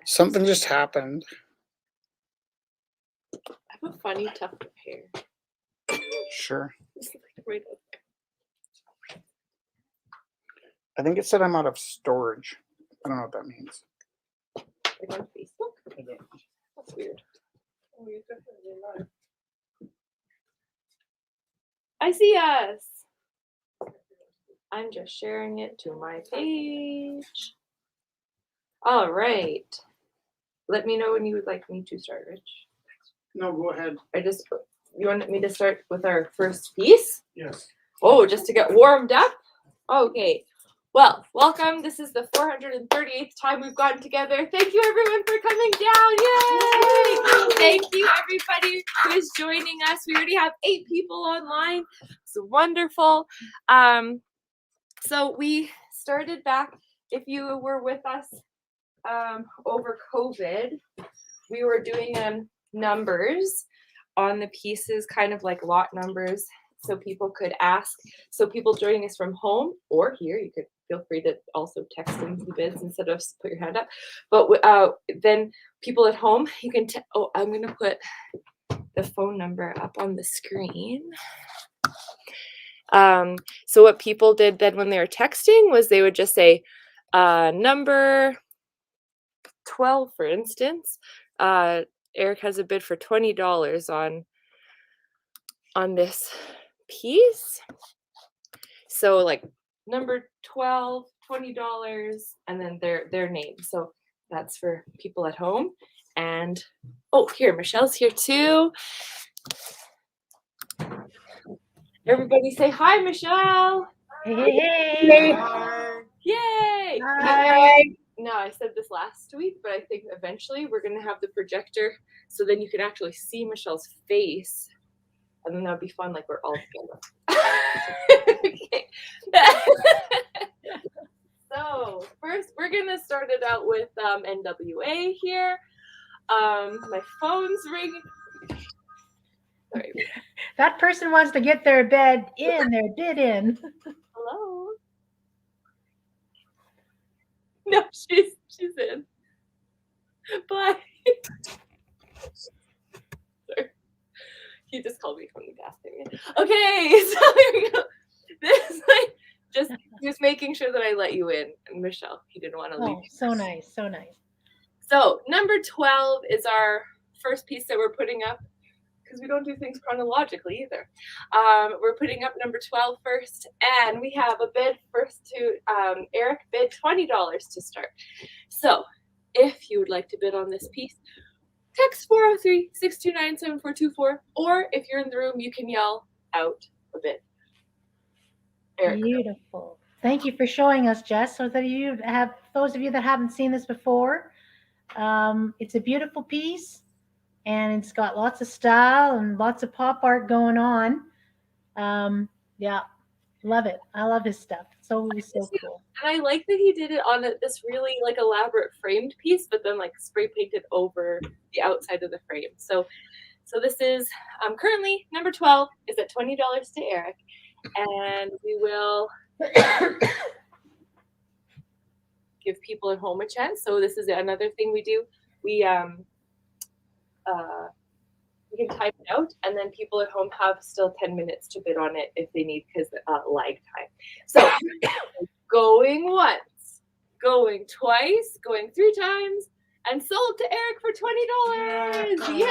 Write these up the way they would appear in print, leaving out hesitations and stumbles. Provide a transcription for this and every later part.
Something just happened. I have a funny tuft of hair. Sure. It's like right up there. I think it said I'm out of storage. I don't know what that means. Like on Facebook? That's weird. Oh, you're definitely live. I see us. I'm just sharing it to my page. All right. Let me know when you would like me to start, Rich. No, go ahead. You want me to start with our first piece? Yes. Oh, just to get warmed up? Okay. Well, welcome. This is the 438th time we've gotten together. Thank you, everyone, for coming down. Yay! Thank you, everybody who is joining us. We already have 8 people online. It's wonderful. So we started back, if you were with us over COVID, we were doing numbers on the pieces, kind of like lot numbers, so people could ask. So people joining us from home or here, you could feel free to also text in the bids instead of put your hand up. But then people at home, you can. I'm gonna put the phone number up on the screen. So what people did then when they were texting was they would just say number 12, for instance. Eric has a bid for $20 on this piece. So like number 12, $20, and then their name. So that's for people at home. And oh, here, Michelle's here too. Everybody say hi, Michelle. Hey. Yay! Hi. No, I said this last week, but I think eventually we're going to have the projector so then you can actually see Michelle's face. And then that'd be fun, like we're all together. Okay. So first, we're going to start it out with NWA here. My phone's ringing. Sorry. That person wants to get their bid in. Hello. No, she's in. Bye. Sorry. He just called me from the bathroom. Okay, so here we go. This like just making sure that I let you in. And Michelle, he didn't want to leave. Oh, so nice, so nice. So number 12 is our first piece that we're putting up because we don't do things chronologically either. We're putting up number 12 first, and we have a bid first to Eric bid $20 to start. So if you would like to bid on this piece, text 403-629-7424, or if you're in the room, you can yell out a bid. Eric. Beautiful. Thank you for showing us, Jess. So that those of you that haven't seen this before, it's a beautiful piece, and it's got lots of style and lots of pop art going on. Yeah, love it. I love his stuff. So cool. And I like that he did it on this really like elaborate framed piece, but then like spray painted over the outside of the frame. So this is currently number 12 is at $20 to Eric, and we will give people at home a chance. So this is another thing we do. We can type it out, and then people at home have still 10 minutes to bid on it if they need, because lag time. So going once, going twice, going 3 times, and sold to Eric for $20. Yay!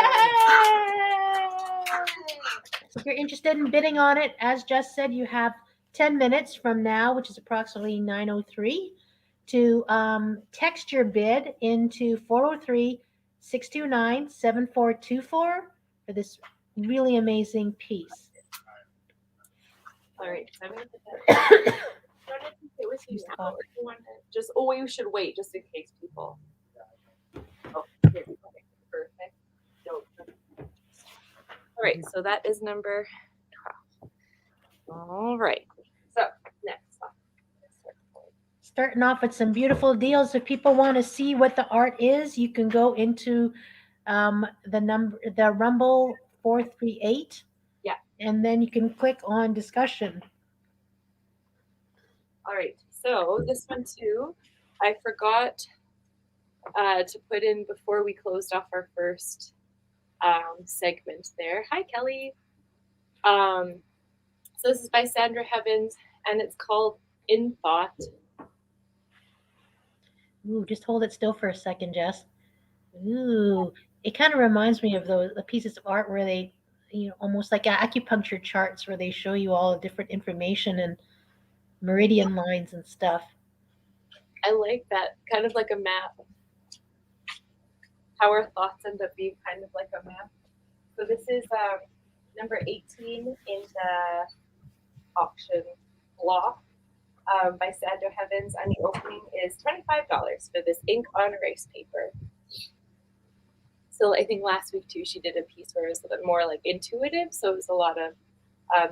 So if you're interested in bidding on it, as Jess said, you have 10 minutes from now, which is approximately 9:03, to text your bid into 403-629-7424 for this really amazing piece. All right, I'm gonna put that. It was you now. We should wait just in case people. Oh, here we go. Perfect. All right, so that is number 12. All right, so next. Starting off with some beautiful deals. If people want to see what the art is, you can go into the Rumble 438. Yeah. And then you can click on discussion. All right, so this one too, I forgot to put in before we closed off our first segment there. Hi, Kelly. So this is by Sandra Heavens, and it's called In Thought. Ooh, just hold it still for a second, Jess. Ooh, it kind of reminds me of the pieces of art where they, almost like acupuncture charts where they show you all the different information and meridian lines and stuff. I like that, kind of like a map. How our thoughts end up being kind of like a map. So this is number 18 in the auction block by Sandra Heavens, and the opening is $25 for this ink on erase paper. So I think last week too, she did a piece where it was a bit more like intuitive. So it was a lot of,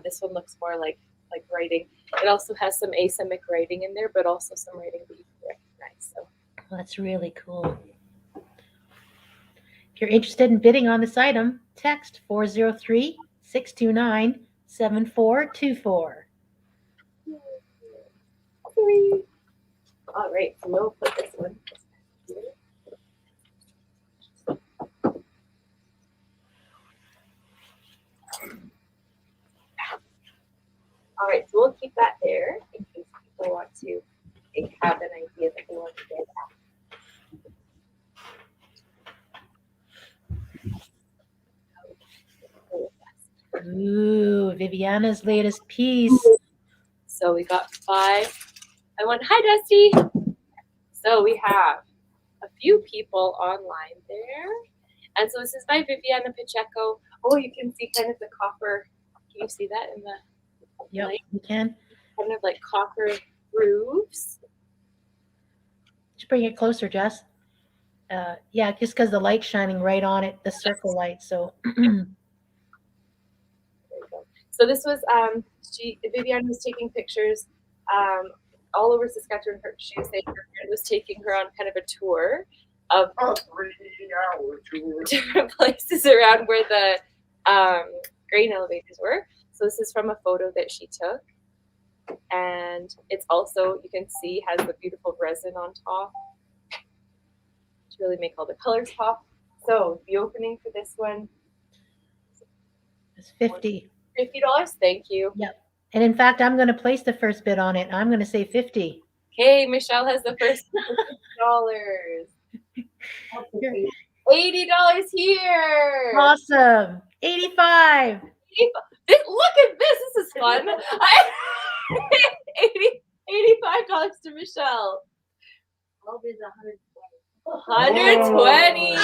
this one looks more like writing. It also has some asemic writing in there, but also some writing that you can recognize. So Well, that's really cool. If you're interested in bidding on this item, text 403-629-7424. All right, so we'll put this one here. All right, so we'll keep that there in case people want to have an idea that they want to get at. Ooh, Viviana's latest piece. So we got 5. Hi, Dusty. So we have a few people online there. And so this is by Viviana Pacheco. Oh, you can see kind of the copper. Can you see that in the Yep, light? you can. Kind of like copper grooves. Just bring it closer, Jess. Yeah, just because the light's shining right on it, the circle light. So There you go. So this was Viviana was taking pictures all over Saskatchewan. She was saying her friend was taking her on kind of a tour of A 3-hour tour. different places around where the grain elevators were. So this is from a photo that she took, and it's also, you can see, has the beautiful resin on top to really make all the colors pop. So the opening for this one, it's 50. $50. Thank you. And in fact, I'm going to place the first bid on it. I'm going to say 50. Okay, Michelle has the first $50. $80 here. Awesome. 85. Look at this. This is fun. $85 to Michelle. I'll be the 120.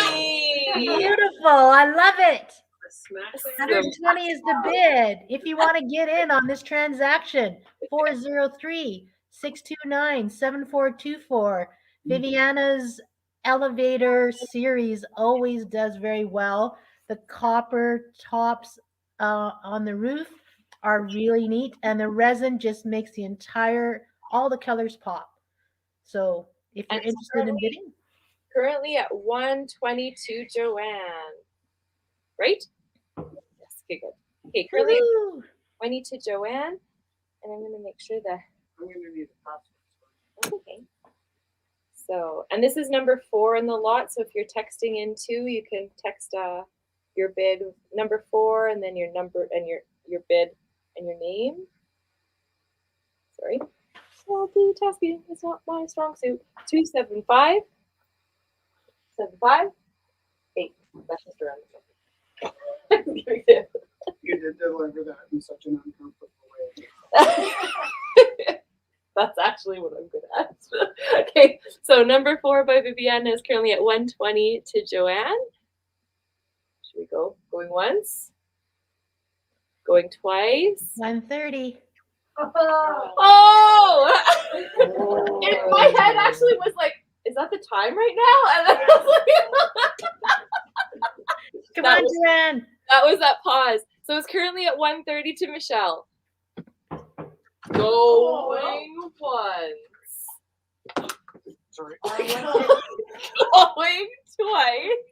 Beautiful. I love it. smash. 120 is the bid. If you want to get in on this transaction, 403-629-7424. Viviana's elevator series always does very well. The copper tops on the roof are really neat, and the resin just makes all the colors pop. So if you're And interested in bidding, Currently at 122, Joanne. Right? Yes, okay, good. Okay, currently at woo! 20 to Joanne. And I'm going to make sure that I'm going to need a password. that's okay. So, and this is number 4 in the lot. So if you're texting in too, you can text your bid number 4 and then your number and your bid and your name. Sorry. Multitasking is not my strong suit. 275 75 8. That's just around the You did deliver that in such an uncomfortable way. That's actually what I'm good at. Okay, so number 4 by Viviana is currently at 120 to Joanne. Should we go? Going once? Going twice? 130. Oh! In my head actually was like, is that the time right now? And then I was like, Come That on, was- Joanne. that was that pause. So it's currently at 130 to Michelle. Going once. Sorry. Going twice.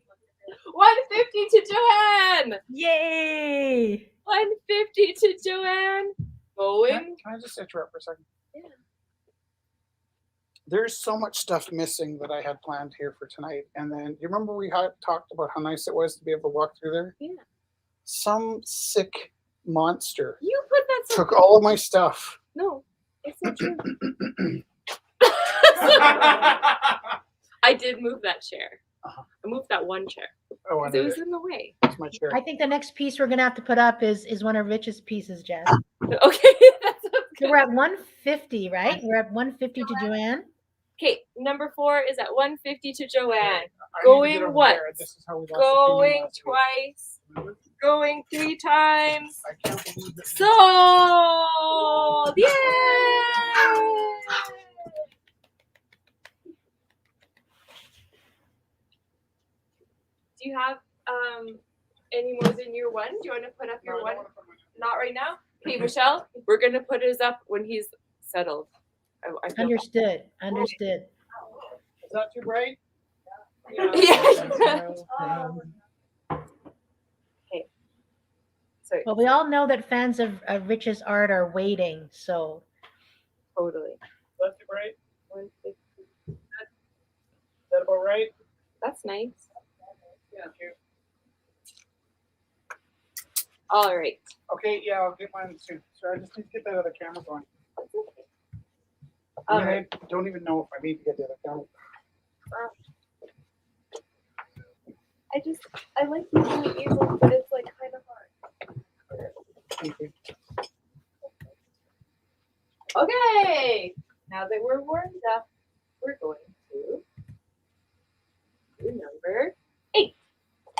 150 to Joanne. Yay! 150 to Joanne. Going. Can I just interrupt for a second? Yeah. there's so much stuff missing that I had planned here for tonight. And then you remember we had talked about how nice it was to be able to walk through there? Yeah. Some sick monster You put that so took all of my stuff. No, it's not true. I did move that chair. Uh-huh. I moved that one chair. Oh, I 'cause it know was in the way. it's my chair. I think the next piece we're gonna have to put up is one of Rich's pieces, Jess. Okay, that sounds So good. we're at 150, right? We're at 150 to Joanne. Okay, number 4 is at 150 to Joanne. I need to get Going over once. there. This is how we lost the painting Going last week. twice. Remember? Going 3 times. I can't believe it. Sold! Yay! Do you have any more than your one? Do you want to put up No, your I one? don't wanna put my- Not right now. Okay, Michelle, we're gonna put his up when he's settled. I feel Understood. Understood. Is that too bright? Yeah. Sorry, Well, we all know that fans of Rich's art are waiting. So totally. Is that too bright? 150. Is that about right? That's nice. Yeah. All right. Okay, yeah, I'll get mine soon. Sorry, I just need to get that other camera going. That's okay. I All mean, right. I don't even know if I need to get the other camera. I like using easels, but it's like kind of hard. Thank you. Okay. Now that we're warmed up, we're going to do number 8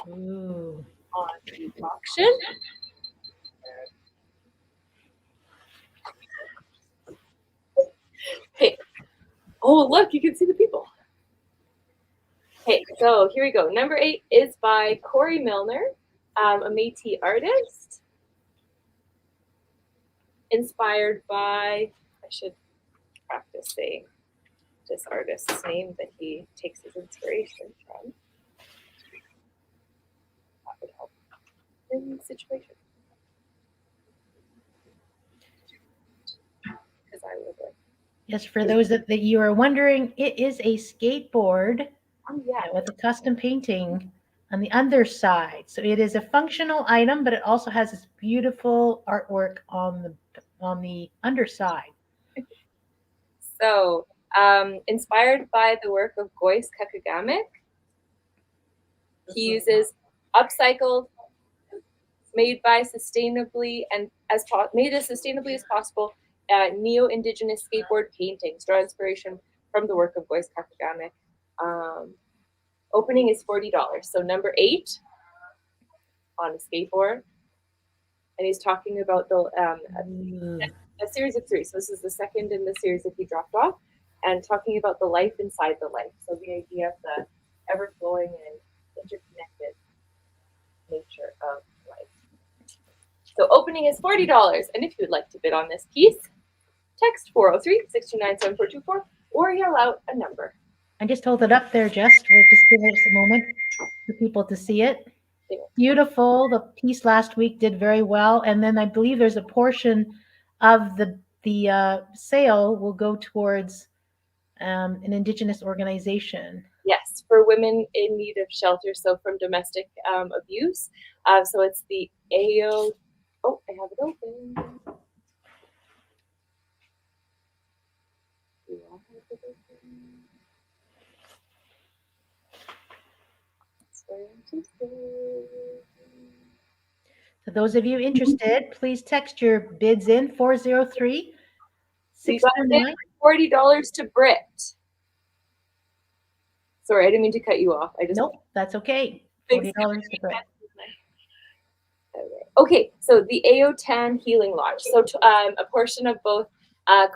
ooh. on the auction. Hey. Oh, look, you can see the people. Okay, so here we go. Number 8 is by Corey Milner, a Métis artist. Inspired by, I should practice saying this artist's name that he takes his inspiration from. That would help in the situation. Because I would like. Yes, for those that you are wondering, it is a skateboard Oh yeah. with a custom painting on the underside. So it is a functional item, but it also has this beautiful artwork on the underside. So, inspired by the work of Gois Kakagamic, he uses upcycled, made as sustainably as possible, neo-indigenous skateboard paintings. Draw inspiration from the work of Gois Kakagamic. Opening is $40. So number 8 on a skateboard, and he's talking about the a series of 3. So this is the second in the series that he dropped off, and talking about the life inside the life. So the idea of the ever-flowing and interconnected nature of life. So opening is $40, and if you would like to bid on this piece, text 403-629-7424 or yell out a number. I just hold it up there, Jess. We'll just give us a moment for people to see it. Yeah. Beautiful. The piece last week did very well, and then I believe there's a portion of the sale will go towards an Indigenous organization. Yes, for women in need of shelter, so from domestic abuse. So it's the AO. Oh, I have it open. Do I have it open? Sorry, I'm so sorry. For those of you interested, please text your bids in 403 We got it 629. $40 to Brit. Sorry, I didn't mean to cut you off. I just Nope, that's okay. Thanks. $40 to Brett. Okay, so the AO10 Healing Lodge. So a portion of both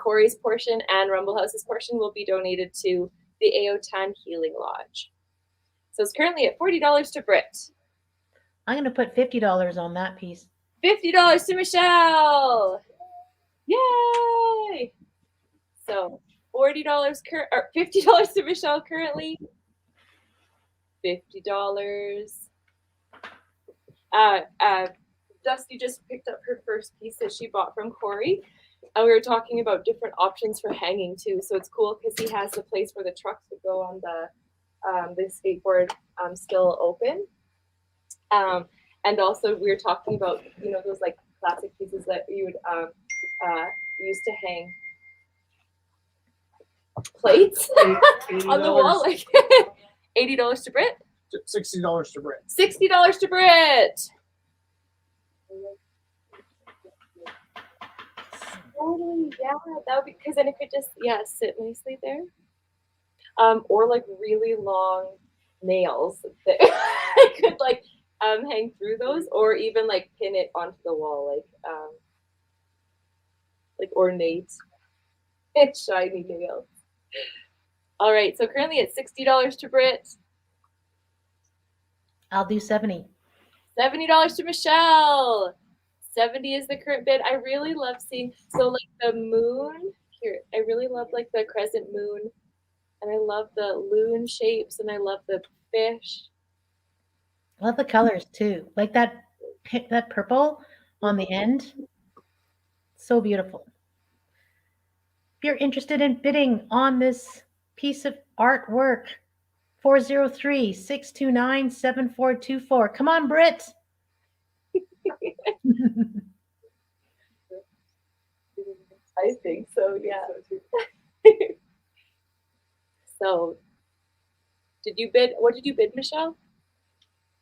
Corey's portion and Rumble House's portion will be donated to the AO10 Healing Lodge. So it's currently at $40 to Brit. I'm going to put $50 on that piece. $50 to Michelle. Yay! So $40 or $50 to Michelle currently. $50. Dusty just picked up her first piece that she bought from Corey. And we were talking about different options for hanging too. So it's cool because he has the place where the trucks would go on the skateboard still open. And also we were talking about, you know, those like classic pieces that you would use to hang plates on the wall, like $80 to Brit. $60 to Brit. $60 to Brit. Totally, yeah, that would be because then it could just sit nicely there. Or like really long nails that I could like hang through those, or even like pin it onto the wall, like ornate and shiny nails. All right, so currently it's $60 to Brit, I'll do 70. $70 to Michelle. 70 is the current bid. I really love seeing, so like the moon here, I really love like the crescent moon, and I love the loon shapes, and I love the fish. I love the colors too. Like that purple on the end. So beautiful. If you're interested in bidding on this piece of artwork, 403-629-7424. Come on, Britt. I think so, yeah. So, what did you bid, Michelle?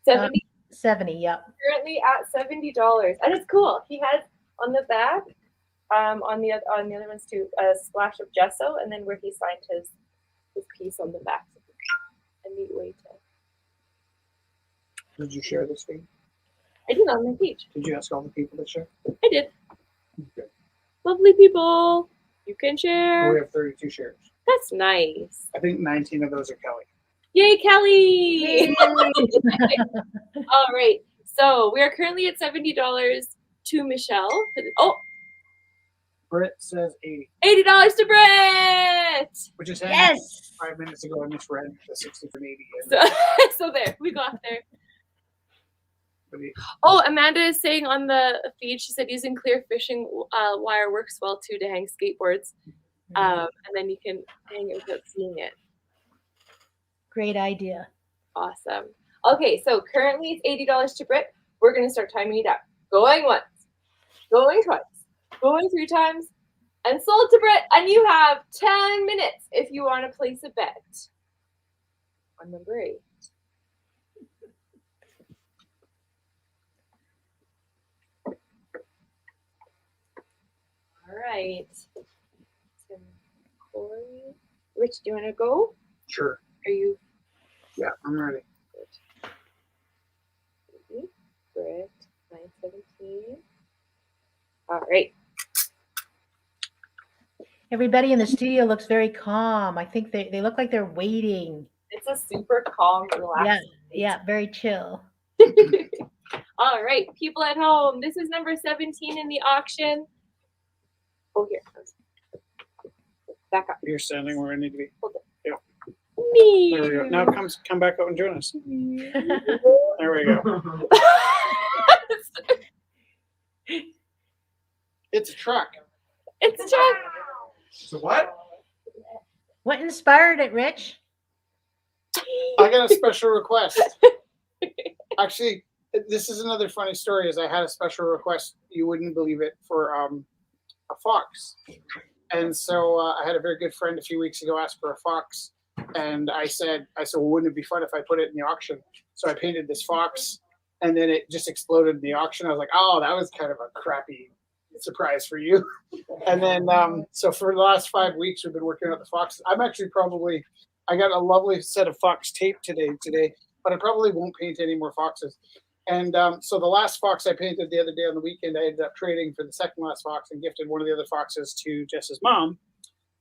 70? 70, yep. Currently at $70. And it's cool. He has on the back, on the other ones too, a splash of gesso, and then where he signed his piece on the back. A neat way to. Did you share this feed? I did on my page. Did you ask all the people to share? I did. Okay. Lovely people. You can share. We have 32 shares. That's nice. I think 19 of those are Kelly. Yay, Kelly! All right. So we are currently at $70 to Michelle. Britt says 80. $80 to Brett! Which is Yes. 5 minutes ago I misread the 60 from 80. So there, we got there. But Oh, Amanda is saying on the feed, she said using clear fishing wire works well too to hang skateboards. And then you can hang it without seeing it. Great idea. Awesome. Okay, so currently it's $80 to Brit. We're going to start timing it out. Going once, going twice, going 3 times, and sold to Brit. And you have 10 minutes if you want to place a bet on number 8. All right. Tim, Corey. Rich, do you want to go? sure. Are you Yeah, I'm ready. Brit, 917. All right. Everybody in the studio looks very calm. I think they look like they're waiting. It's a super calm, relaxed. Yeah, very chill. All right, people at home, this is number 17 in the auction. Oh, here. Back up. You're standing where I need to be. Me. There we go. Now come back out and join us. There we go. It's a truck. It's a truck. So what? What inspired it, Rich? I got a special request. Actually, this is another funny story. Is I had a special request. You wouldn't believe it, for a fox, and so I had a very good friend a few weeks ago ask for a fox, and I said, well, wouldn't it be fun if I put it in the auction? So I painted this fox, and then it just exploded in the auction. I was like, oh, that was kind of a crappy surprise for you. And then so for the last 5 weeks we've been working on the foxes. I'm actually I got a lovely set of fox tape today, but I probably won't paint any more foxes. And so the last fox I painted the other day on the weekend, I ended up trading for the second last fox and gifted one of the other foxes to Jess's mom.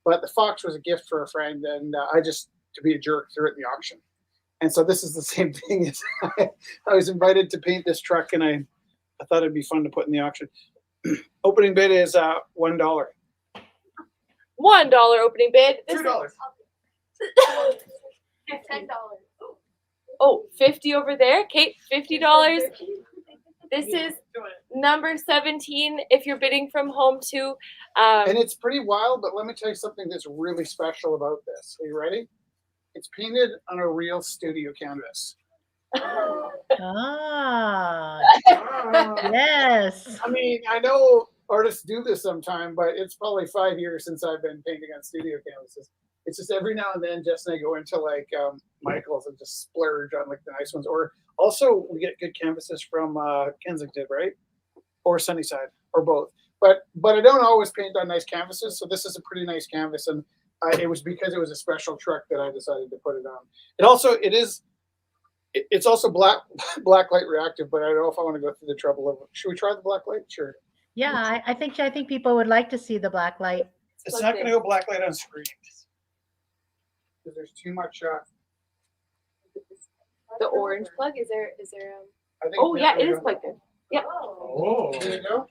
But the fox was a gift for a friend, and I just, to be a jerk, threw it in the auction. And so this is the same thing. As I was invited to paint this truck, and I thought it'd be fun to put in the auction. Opening bid is $1. $1 opening bid. $2. $10. Oh, 50 over there. Kate, $50. This is number 17. If you're bidding from home too, And it's pretty wild, but let me tell you something that's really special about this. Are you ready? It's painted on a real studio canvas. Ah, yes. I mean, I know artists do this sometime, but it's probably 5 years since I've been painting on studio canvases. It's just every now and then Jess and I go into like Michael's and just splurge on like the nice ones. Or also we get good canvases from Kensington, right? Or Sunnyside, or both. But I don't always paint on nice canvases, so this is a pretty nice canvas, and it was because it was a special truck that I decided to put it on. It's also black light reactive, but I don't know if I want to go through the trouble of it. Should we try the black light? Sure. Yeah, I think people would like to see the black light. It's not going to go black light on screen because there's too much. the orange plug. Is there? I think Oh yeah, it there is you plugged in. Yep. go. There you go.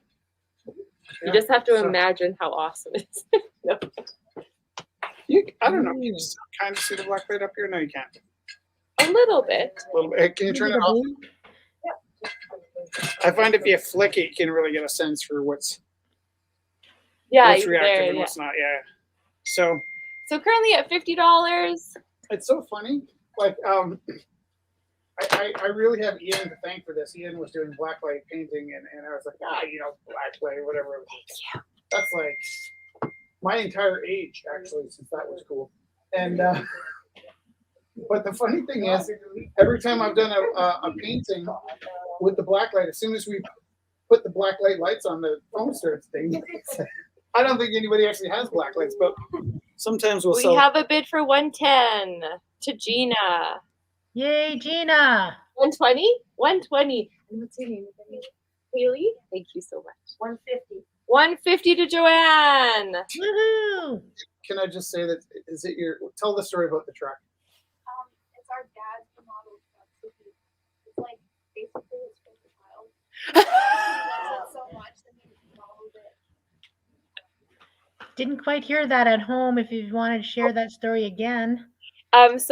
You just have to So- imagine how awesome it is. No. I don't know. Can you still kind of see the black light up here? No, you can't. A little bit. A little bit. Hey, can you turn it off? I find if you flick it, you can really get a sense for what's Yeah, reactive there, and yeah. what's not. Yeah. So So currently at $50. it's so funny. Like I really have Ian to thank for this. Ian was doing blacklight painting, and I was like, blacklight, whatever. That's like my entire age, actually, since that was cool. And but the funny thing is, every time I've done a painting with the blacklight, as soon as we put the blacklight lights on, the phone starts dinging. I don't think anybody actually has blacklights, but sometimes we'll We sell. have a bid for 110 to Gina. Yay, Gina. 120? 120. And what's your name again? Haley? Thank you so much. 150. 150 to Joanne. Woohoo. Can I just say that tell the story about the truck. It's our dad's model truck. So it's like basically his favorite child. He loves it so much that he modeled it. Didn't quite hear that at home. If you wanted to share that story again. Rich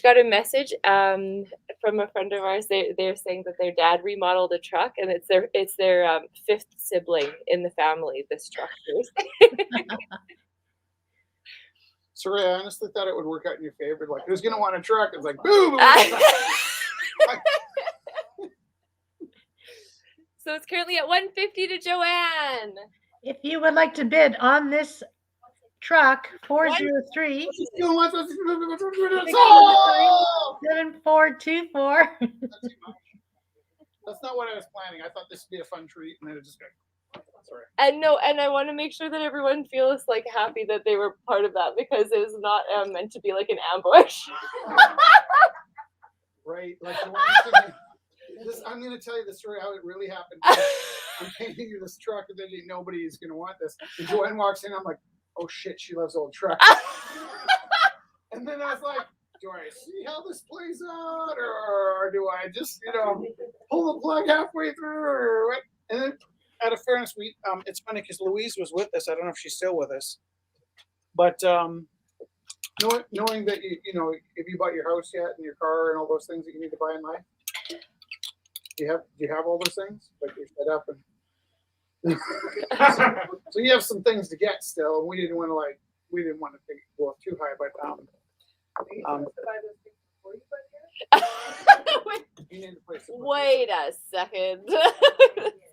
got a message from a friend of ours. They're saying that their dad remodeled a truck, and it's their fifth sibling in the family. This truck is. Sorry, I honestly thought it would work out in your favor. Like, who's gonna want a truck? It's like, boom. So it's currently at 150 to Joanne. If you would like to bid on this truck, 403 Oh! 7424. That's not what I was planning. I thought this would be a fun treat, and then it just got. Sorry. And I want to make sure that everyone feels like happy that they were part of that, because it was not meant to be like an ambush. Right, like I'm going to tell you the story how it really happened. I'm painting you this truck, and thinking nobody is going to want this. And Joanne walks in. I'm like, oh shit, she loves old trucks. And then I was like, do I see how this plays out, or do I just pull the plug halfway through, or what? And then, out of fairness, it's funny because Louise was with us. I don't know if she's still with us, but knowing that if you bought your house yet and your car and all those things that you need to buy in life, do you have all those things, like you're set up and so you have some things to get still, and we didn't want to go up too high, but you need to place it. Wait a second.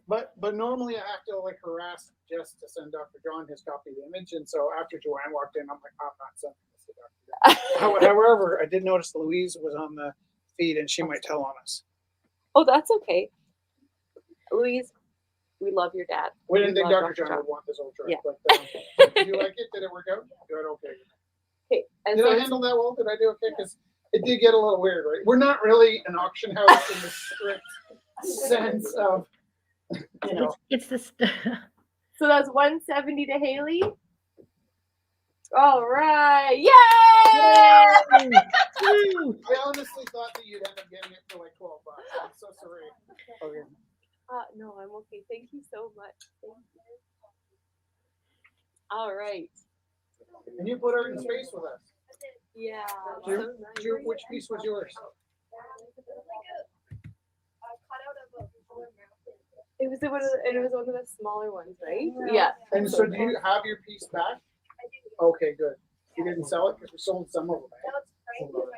But normally I have to like harass Jess to send Dr. John his copy of the image, and so after Joanne walked in, I'm like, I'm not sending this to Dr. John. However, I did notice Louise was on the feed, and she might tell on us. Oh, that's okay. Louise, we love your dad. We didn't think love Dr. John would want this old truck, Yeah. but did you like it? Did it work out? Good, okay. Okay. And Did so I it's- handle that well? Did I do okay? Because it did get a little weird, right? We're not really an auction house in the strict sense of, It's the so that's 170 to Haley. All right. Yay! Woo. I honestly thought that you'd end up getting it for like $12. I'm so sorry. Okay. No, I'm okay. Thank you so much. Thank you. All right. And you put her in space with us. Yeah. Which piece was yours? It was one of the smaller ones, right? Yeah. And so do you have your piece back? I do. Okay, good. You didn't sell it because we sold some of them. Now it's framed in my room.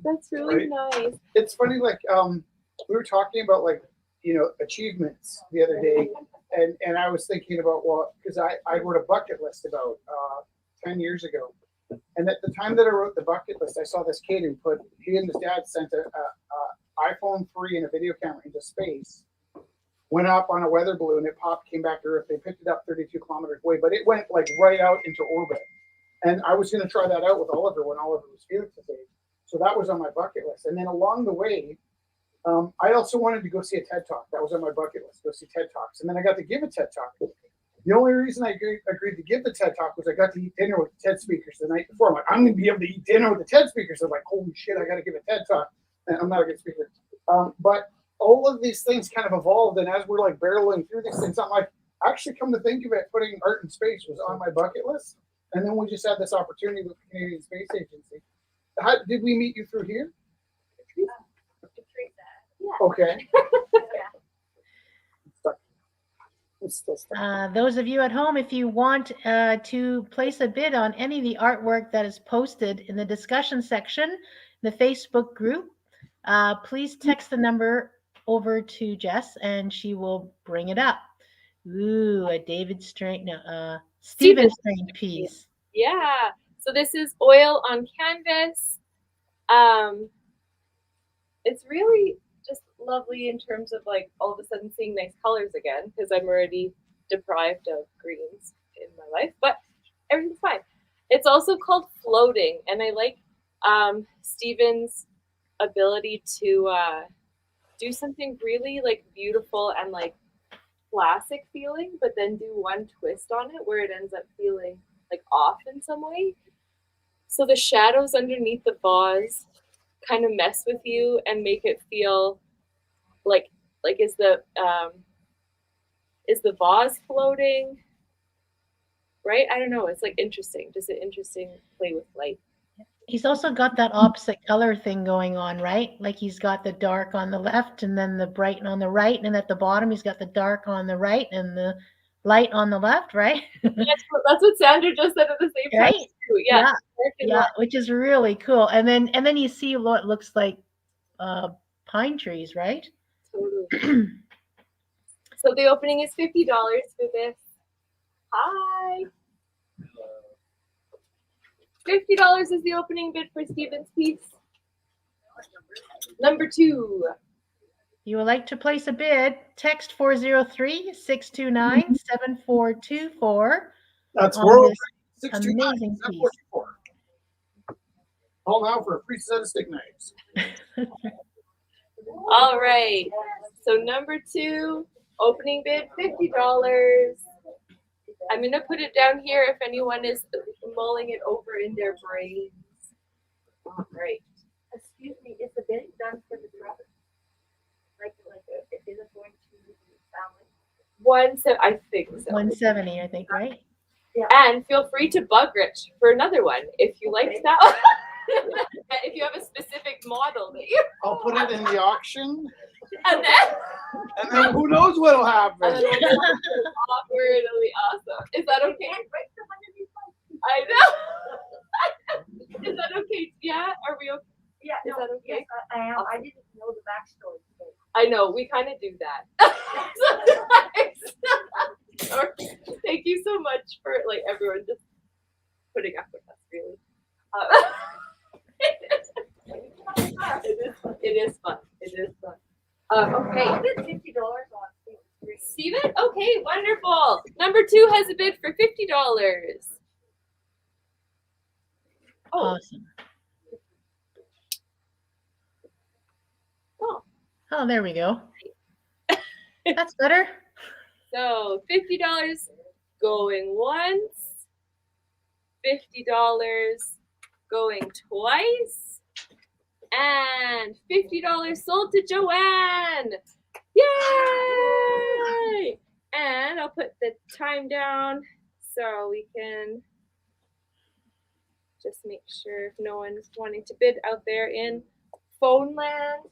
That's really nice. It's funny, like, we were talking about, like, achievements the other day, and I was thinking about, well, because I wrote a bucket list about 10 years ago. And at the time that I wrote the bucket list, I saw this kid who he and his dad sent a iPhone 3 and a video camera into space, went up on a weather balloon, it popped, came back to Earth, they picked it up 32 kilometers away, but it went like right out into orbit. And I was going to try that out with Oliver when Oliver was Felix's age. So that was on my bucket list. And then along the way, I also wanted to go see a TED Talk. That was on my bucket list, go see TED Talks. And then I got to give a TED Talk. The only reason I agreed to give the TED Talk was I got to eat dinner with the TED speakers the night before. I'm like, I'm going to be able to eat dinner with the TED speakers. I'm like, holy shit, I got to give a TED Talk. And I'm not a good speaker. But all of these things kind of evolved. And as we're like barreling through these things, I'm like, actually come to think of it, putting art in space was on my bucket list. And then we just had this opportunity with the Canadian Space Agency. How did we meet you through here? Okay. Those of you at home, if you want to place a bid on any of the artwork that is posted in the discussion section, the Facebook group, please text the number over to Jess and she will bring it up. Ooh, a David Strain, Stephen Strain piece. Yeah. So this is oil on canvas. It's really just lovely in terms of like all of a sudden seeing nice colors again, because I'm already deprived of greens in my life, but everything's fine. It's also called floating, and I like Stephen's ability to do something really like beautiful and like classic feeling, but then do one twist on it where it ends up feeling like off in some way. So the shadows underneath the vase kind of mess with you and make it feel like is the vase floating, right? I don't know. It's like interesting, just an interesting play with light. He's also got that opposite color thing going on, right? Like he's got the dark on the left and then the bright on the right. And at the bottom, he's got the dark on the right and the light on the left, right? That's what Sandra just said at the same time. Right? Too. Yeah. Yeah, which is really cool. And then you see what looks like pine trees, right? Totally. So the opening is $50 for this. Hi. $50 is the opening bid for Stephen's piece. Number 2. You would like to place a bid, text 403-629-7424. That's on world this amazing piece. Call now for a free set of stick knives. All right. So number 2, opening bid $50. I'm gonna put it down here if anyone is mulling it over in their brains. All right. Excuse me, is the bidding done for the truck? Like is it going to the family? I think so. 170, I think, right? And feel free to bug Rich for another one if you liked that one. If you have a specific model that you. I'll put it in the auction, And and then who knows what'll happen. then we'll make it awkward. It'll be awesome. Is that okay? I know. Is that okay? Yeah. Are we okay? Yeah, Is that okay? Yes, I am. I didn't know the backstory. So. I know, we kind of do that. Sorry. Thank you so much for like everyone just putting up with us, really. It is fun. It is fun. Okay. I did $50 on Stephen? Okay, wonderful. Number 2 has a bid for $50. Oh. Awesome. Oh, there we go. That's better. So $50 going once, $50 going twice, and $50 sold to Joanne. Yay! And I'll put the time down so we can just make sure if no one's wanting to bid out there in phone land.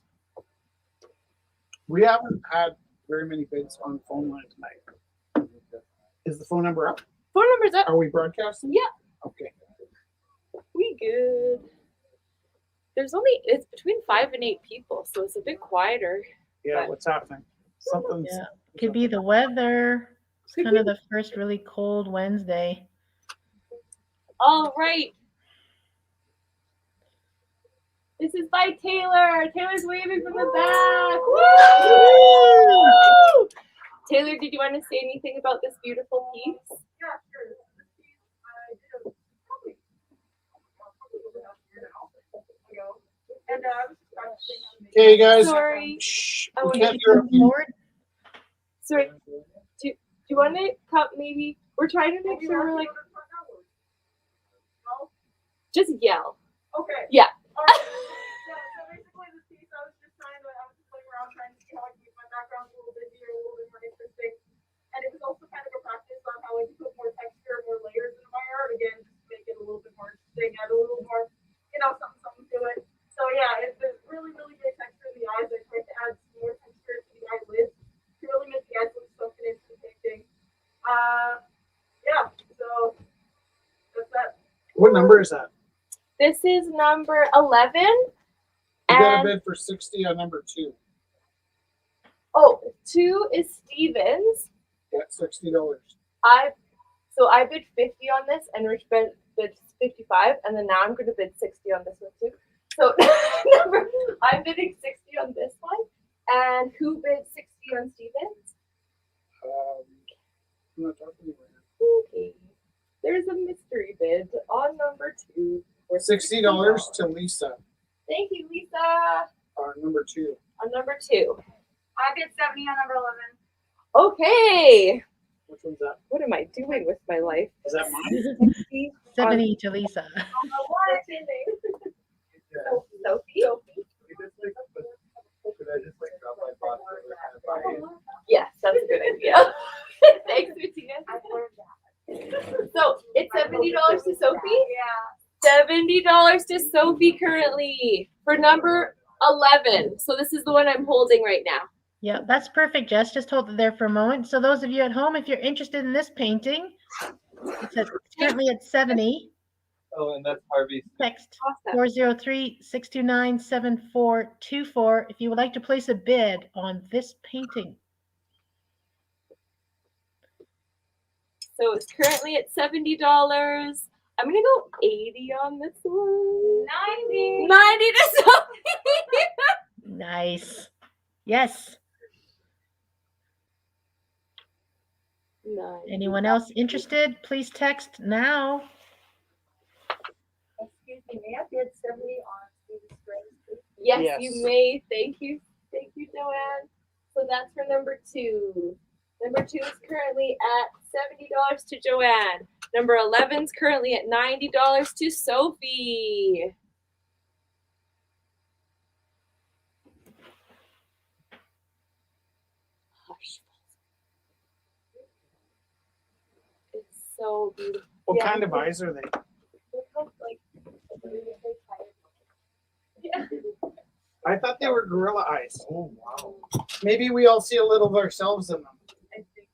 We haven't had very many bids on the phone line tonight. Is the phone number up? Phone number's up. Are we broadcasting? Yeah. Okay. We good. It's between 5 and 8 people, so it's a bit quieter. Yeah, But- what's happening? Something's. Yeah. Could be the weather. It's Could kind be. of the first really cold Wednesday. All right. This is by Taylor. Taylor's waving from the back. Woo! Taylor, did you want to say anything about this beautiful piece? Yeah, sure. This piece I did probably over half a year now ago. And I was just practicing. Okay, guys. Sorry. Shh. Oh, We yeah. can't hear. Forward. Sorry. Do you want to come maybe? We're trying to make sure we're like, No? just yell. Okay. Yeah. Alright. Yeah, so basically this piece I was just playing around trying to see how I can make my background a little busier, a little bit more interesting. And it was also kind of a practice on how I can put more texture, more layers into my art again, just to make it a little bit more interesting, add a little more, something to it. So yeah, it's a really, really great texture in the eyes. I tried to add some more texture to the eyelids to really make the eyes look sunken into the painting. Yeah, so that's that. What number is that? This is number 11. We got a And bid for 60 on number 2. 2 is Stevens. Got $60. I bid 50 on this, and Rich bid 55, and then now I'm going to bid 60 on this one too. So I'm bidding 60 on this one, and who bid 60 on Stevens? I'm not talking to you right now. Okay, there's a mystery bid on number 2 for $60 to Lisa Thank you, Lisa. on number 2. On number 2. I bid 70 on number 11. Okay, Which one's that? what am I doing with my life? Is that mine? 60 70 to Lisa. Sophie? Yes, that's a good idea. Thanks, Bettina. So it's $70 to Sophie? Yeah. $70 to Sophie currently for number 11. So this is the one I'm holding right now. Yeah, that's perfect, Jess. Just hold it there for a moment. So those of you at home, if you're interested in this painting, it's currently at 70. Oh, and that's Harvey's. Text Awesome. 403-629-7424 if you would like to place a bid on this painting. So it's currently at $70. I'm gonna go 80 on this one. 90. 90 to Sophie. Nice. Yes. Nice. Anyone else interested? Please text now. Excuse me, may I bid 70 on Stevens Springs? Yes, Yes. you may. Thank you, Joanne. So that's for number 2. Number 2 is currently at $70 to Joanne. Number 11 is currently at $90 to Sophie. Hush. It's so beautiful. What Yeah. kind of eyes are they? Look how, like, yeah. I thought they were gorilla eyes. Oh, wow. Maybe we all see a little of ourselves in them. I think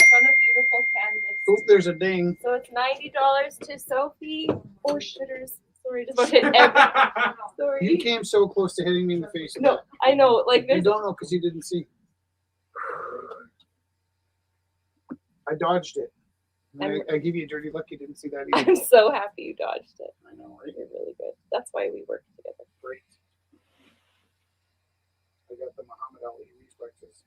I found a beautiful canvas. Oh, there's a ding. So it's $90 to Sophie. Oh, shitters. Sorry, just about hit every. You Sorry. came so close to hitting me in the face. No, I know. Like, You there's. don't know because you didn't see. I dodged it. I give you a dirty look. You didn't see that either. I'm so happy you dodged it. I know, right? You're really good. That's why we work together. Great. I got the Muhammad Ali reflexes.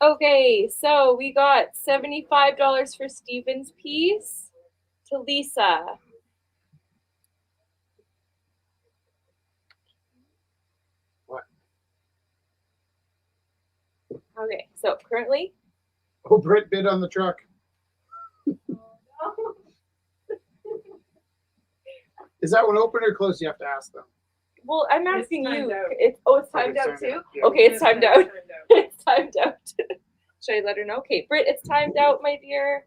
Okay, so we got $75 for Steven's piece to Lisa. What? Okay, so currently Oh, Britt bid on the truck. Is that one open or closed? You have to ask them. well, I'm asking timed you. out. It's Okay, timed out timed too? out, yeah. Okay, it's timed out. It's timed out. Should I let her know? Okay, Britt, it's timed out, my dear.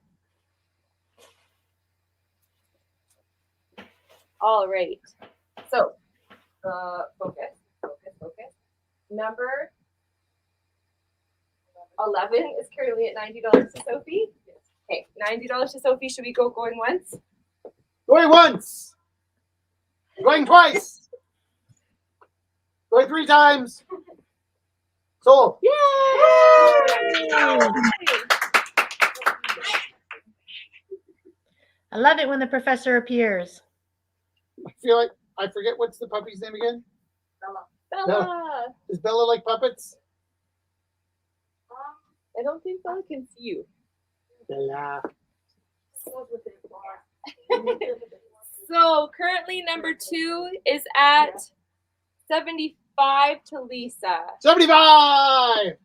All right. So Focus. Number 11 is currently at $90 to Sophie. Okay, $90 to Sophie. Should we go going once? Going once. Going twice. Going 3 times. Sold. Yay! I love it when the professor appears. I feel like I forget what's the puppy's name again. Bella. Does Bella like puppets? I don't think Bella can see you. Bella. So currently number 2 is at 75 to Lisa. 75.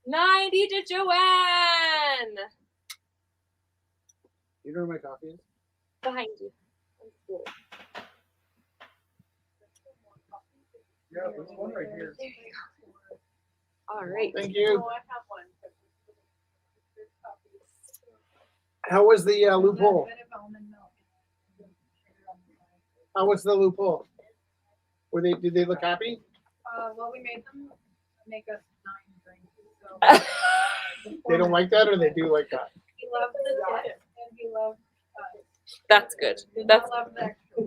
90 to Joanne. You know where my coffee is? Behind you. Yeah, there's one right here. There you go. All right. Thank you. Oh, I have one. How was the loophole? How was the loophole? Did they look happy? Well, we made them make us 9 drinks. So They don't like that, or they do like that? he loved the dip and he loved That's good. did That's not love the extra.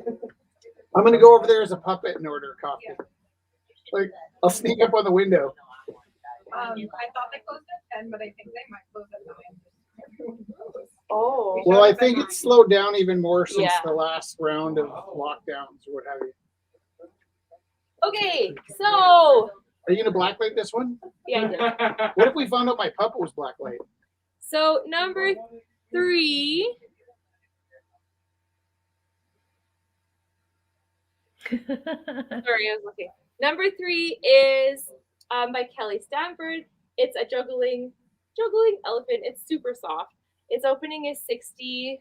I'm gonna go over there as a puppet and order coffee. Like I'll sneak up on the window. I thought they closed at 10, but I think they might close at 9. oh. Well, I think it's slowed down even more since Yeah. the last round of lockdowns or what have you. Okay, so Are you gonna blacklight this one? yeah, I did. What if we found out my puppet was blacklight? So number 3. Sorry, I was looking. Number 3 is by Kelly Stanford. It's a juggling elephant. It's super soft. Its opening is $65.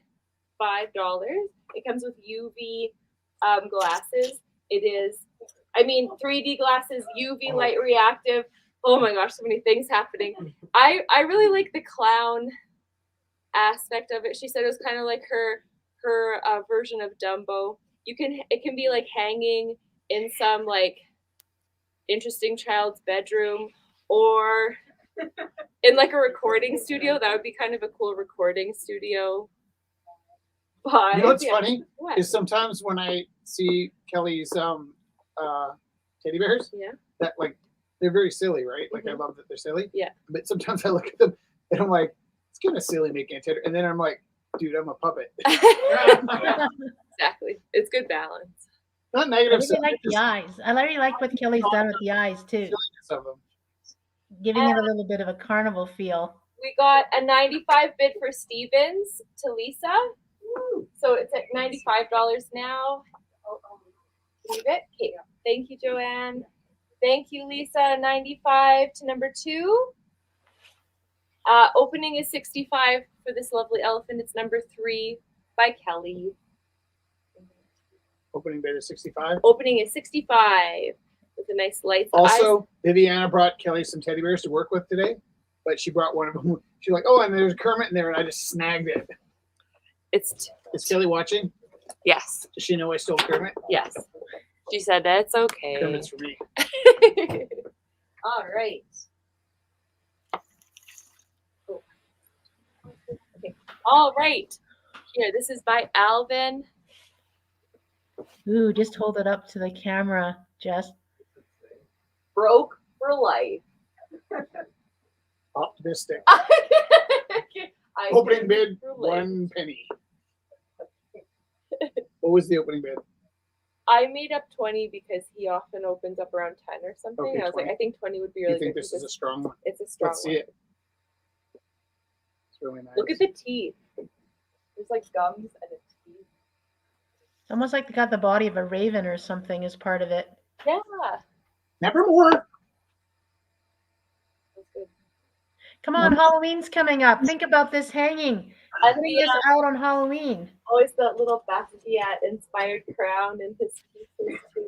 It comes with UV glasses. It is, 3D glasses, UV light reactive. Oh my gosh, so many things happening. I really like the clown aspect of it. She said it was kind of like her version of Dumbo. It can be like hanging in some like interesting child's bedroom or in like a recording studio. That would be kind of a cool recording studio vibe. You know what's Yeah. funny What? is sometimes when I see Kelly's teddy bears, Yeah. that like they're very silly, right? Like I love that they're silly. Yeah. But sometimes I look at them and I'm like, it's kind of silly making a teddy, and then I'm like, dude, I'm a puppet. Exactly. It's good balance. Not I negative. really like the eyes. I really like what Kelly's done with the eyes too, Of them. giving it a little bit of a carnival feel. We got a 95 bid for Stevens to Lisa. So it's at $95 now. Leave it. Okay. Thank you, Joanne. Thank you, Lisa. 95 to number 2. Opening is 65 for this lovely elephant. It's number 3 by Kelly. Opening bid is 65. Opening is 65 with a nice light. Also, Viviana brought Kelly some teddy bears to work with today, but she brought one of them. She's like, oh, and there's Kermit in there, and I just snagged it. It's Is Kelly watching? yes, Does she know I stole Kermit? yes. She said it's okay. Kermit's for me. All right. Okay. All right. Here, this is by Alvin. Ooh, just hold it up to the camera, Jess. Broke for life. Optimistic. I Opening can bid, relate. 1 penny. What was the opening bid? I made up 20 because he often opens up around 10 or something. Okay, I was 20. like, I think 20 would be Do really you think good. this is a because strong one? it's a strong Let's see one. it. It's really nice. Look at the teeth. There's like gums and it's teeth. It's almost like they got the body of a raven or something as part of it. Yeah. Nevermore. That's good. Come on, Halloween's coming up. Think about this hanging. And Putting the, this out on Halloween. always that little Basquiat inspired crown in his pieces too.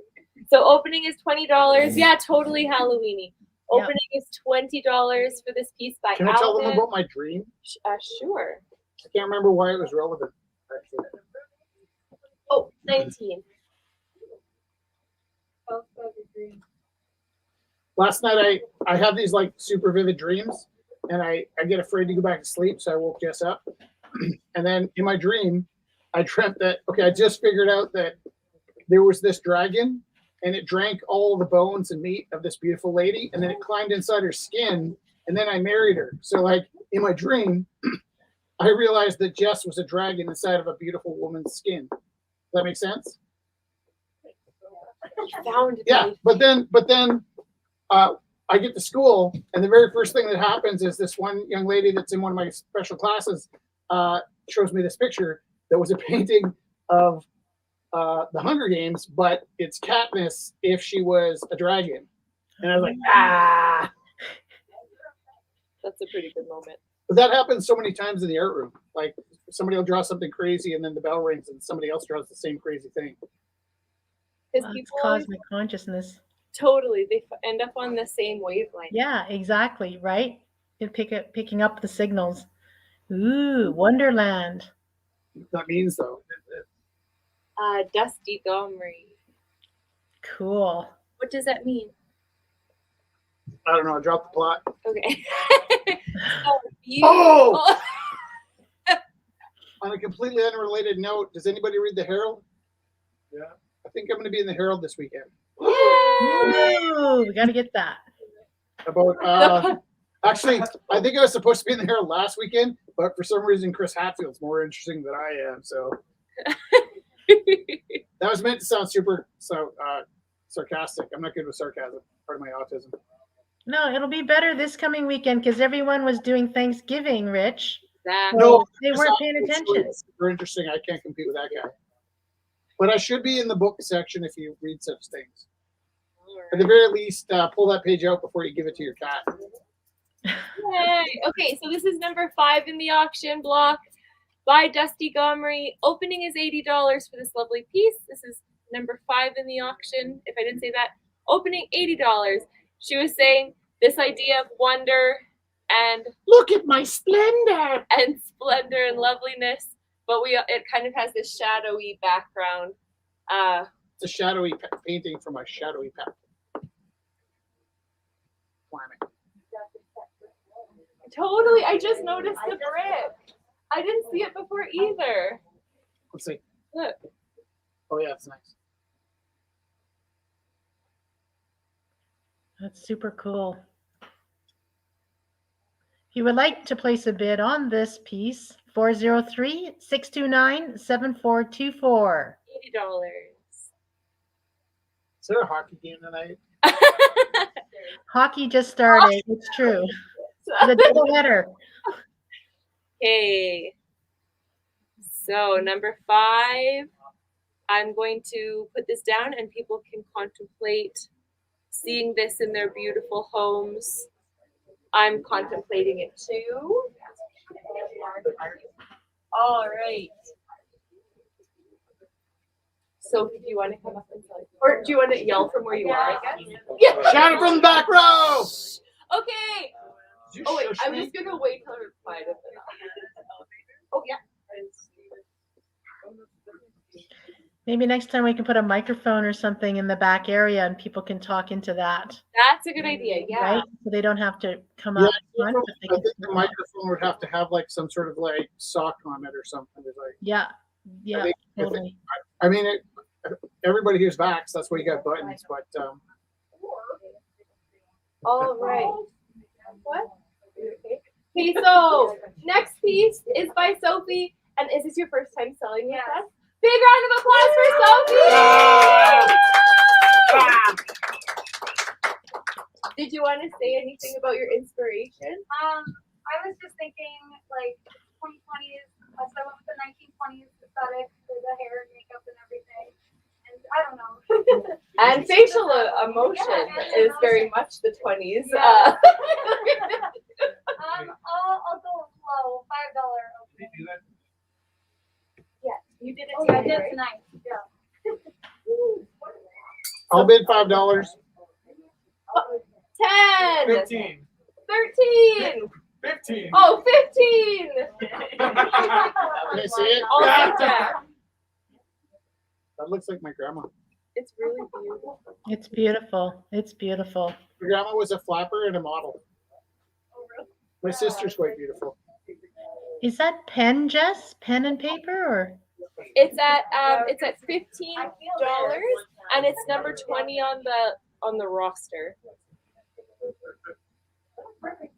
So opening is $20. Yeah, totally Halloweeny. Yep. Opening is $20 for this piece by Can I tell them Alvin. about my dream? Sure. I can't remember why it was relevant. Actually. Oh, 19. Tell us about your dream. Last night I have these like super vivid dreams, and I get afraid to go back to sleep, so I woke Jess up. And then in my dream, I dreamt that I just figured out that there was this dragon, and it drank all the bones and meat of this beautiful lady, and then it climbed inside her skin, and then I married her. So like in my dream, I realized that Jess was a dragon inside of a beautiful woman's skin. Does that make sense? Found Yeah, me. but then I get to school, and the very first thing that happens is this one young lady that's in one of my special classes shows me this picture that was a painting of the Hunger Games, but it's Katniss if she was a dragon. And I was like, ah. That's a pretty good moment. But that happens so many times in the art room. Like somebody will draw something crazy, and then the bell rings, and somebody else draws the same crazy thing. Because Well, it's people always, cosmic consciousness. totally, they end up on the same wavelength. Yeah, exactly. Right. You're picking up the signals. Ooh, Wonderland. That means though. Dusty Gomery. Cool. What does that mean? I don't know. I dropped the plot. Okay. So you, Oh! On a completely unrelated note, does anybody read the Herald? Yeah. I think I'm going to be in the Herald this weekend. Ooh, we got to get that. About actually, I think I was supposed to be in the Herald last weekend, but for some reason, Chris Hatfield's more interesting than I am. So that was meant to sound super sarcastic. I'm not good with sarcasm. Part of my autism. No, it'll be better this coming weekend because everyone was doing Thanksgiving, Rich. Exactly. No, They weren't paying It's attention. super interesting. I can't compete with that guy. But I should be in the book section if you read such things. At the very least, pull that page out before you give it to your cat. Yay. Okay, so this is number 5 in the auction block by Dusty Gomery. Opening is $80 for this lovely piece. This is number 5 in the auction. If I didn't say that, opening $80. She was saying this idea of wonder and Look at my splendor. splendor and loveliness, but it kind of has this shadowy background. It's a shadowy painting from a shadowy planet. Totally, I just noticed the brick. I didn't see it before either. Let's see. Look. Oh yeah, it's nice. That's super cool. If you would like to place a bid on this piece, 403-629-7424. $80. Is there a hockey game tonight? Hockey just started. It's true. The double header. Okay. So number 5, I'm going to put this down and people can contemplate seeing this in their beautiful homes. I'm contemplating it too. All right. So do you want to come up and tell, or do you want to yell from where you are, I guess? Yeah. Shout it from the back row. Okay. Did you Oh wait, shush I'm me? just gonna wait till we're quiet. Oh yeah. Maybe next time we can put a microphone or something in the back area and people can talk into that, That's a good idea. Yeah. right? So they don't have to come Yeah, up front. But they I can think the microphone would have to have like some sort of like sock on it or something. It's like, yeah, yeah, think- totally. I mean, everybody here's vax. That's why you got buttons. But All right. What? Okay, so next piece is by Sophie. And is this your first time selling with us? Big round of applause for Sophie! Did you want to say anything about your inspiration? I was just thinking like 2020s. I went with the 1920s aesthetic for the hair and makeup and everything. And I don't know. And facial emotion is very much the 20s. Yeah. I'll go low, $5. Yeah, you did it Oh, yeah, I today, did right? tonight. Yeah. I'll bid $5. 10! 15. 13! 15. Oh, 15! Can I see it? Also 10. That looks like my grandma. It's really beautiful. It's beautiful. It's beautiful. My grandma was a flapper and a model. My sister's quite beautiful. Is that pen, Jess? Pen and paper, or? It's at $15 and it's number 20 on the roster.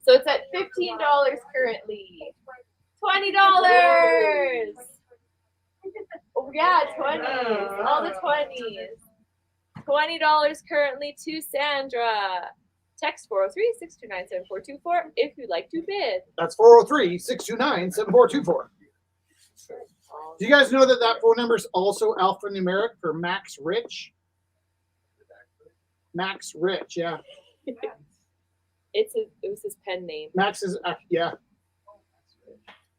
So it's at $15 currently. $20. Oh yeah, 20s. All the 20s. $20 currently to Sandra. Text 403-629-7424 if you'd like to bid. That's 403-629-7424. Do you guys know that that phone number is also alphanumeric for Max Rich? Max Rich, yeah. It was his pen name. Max is, yeah.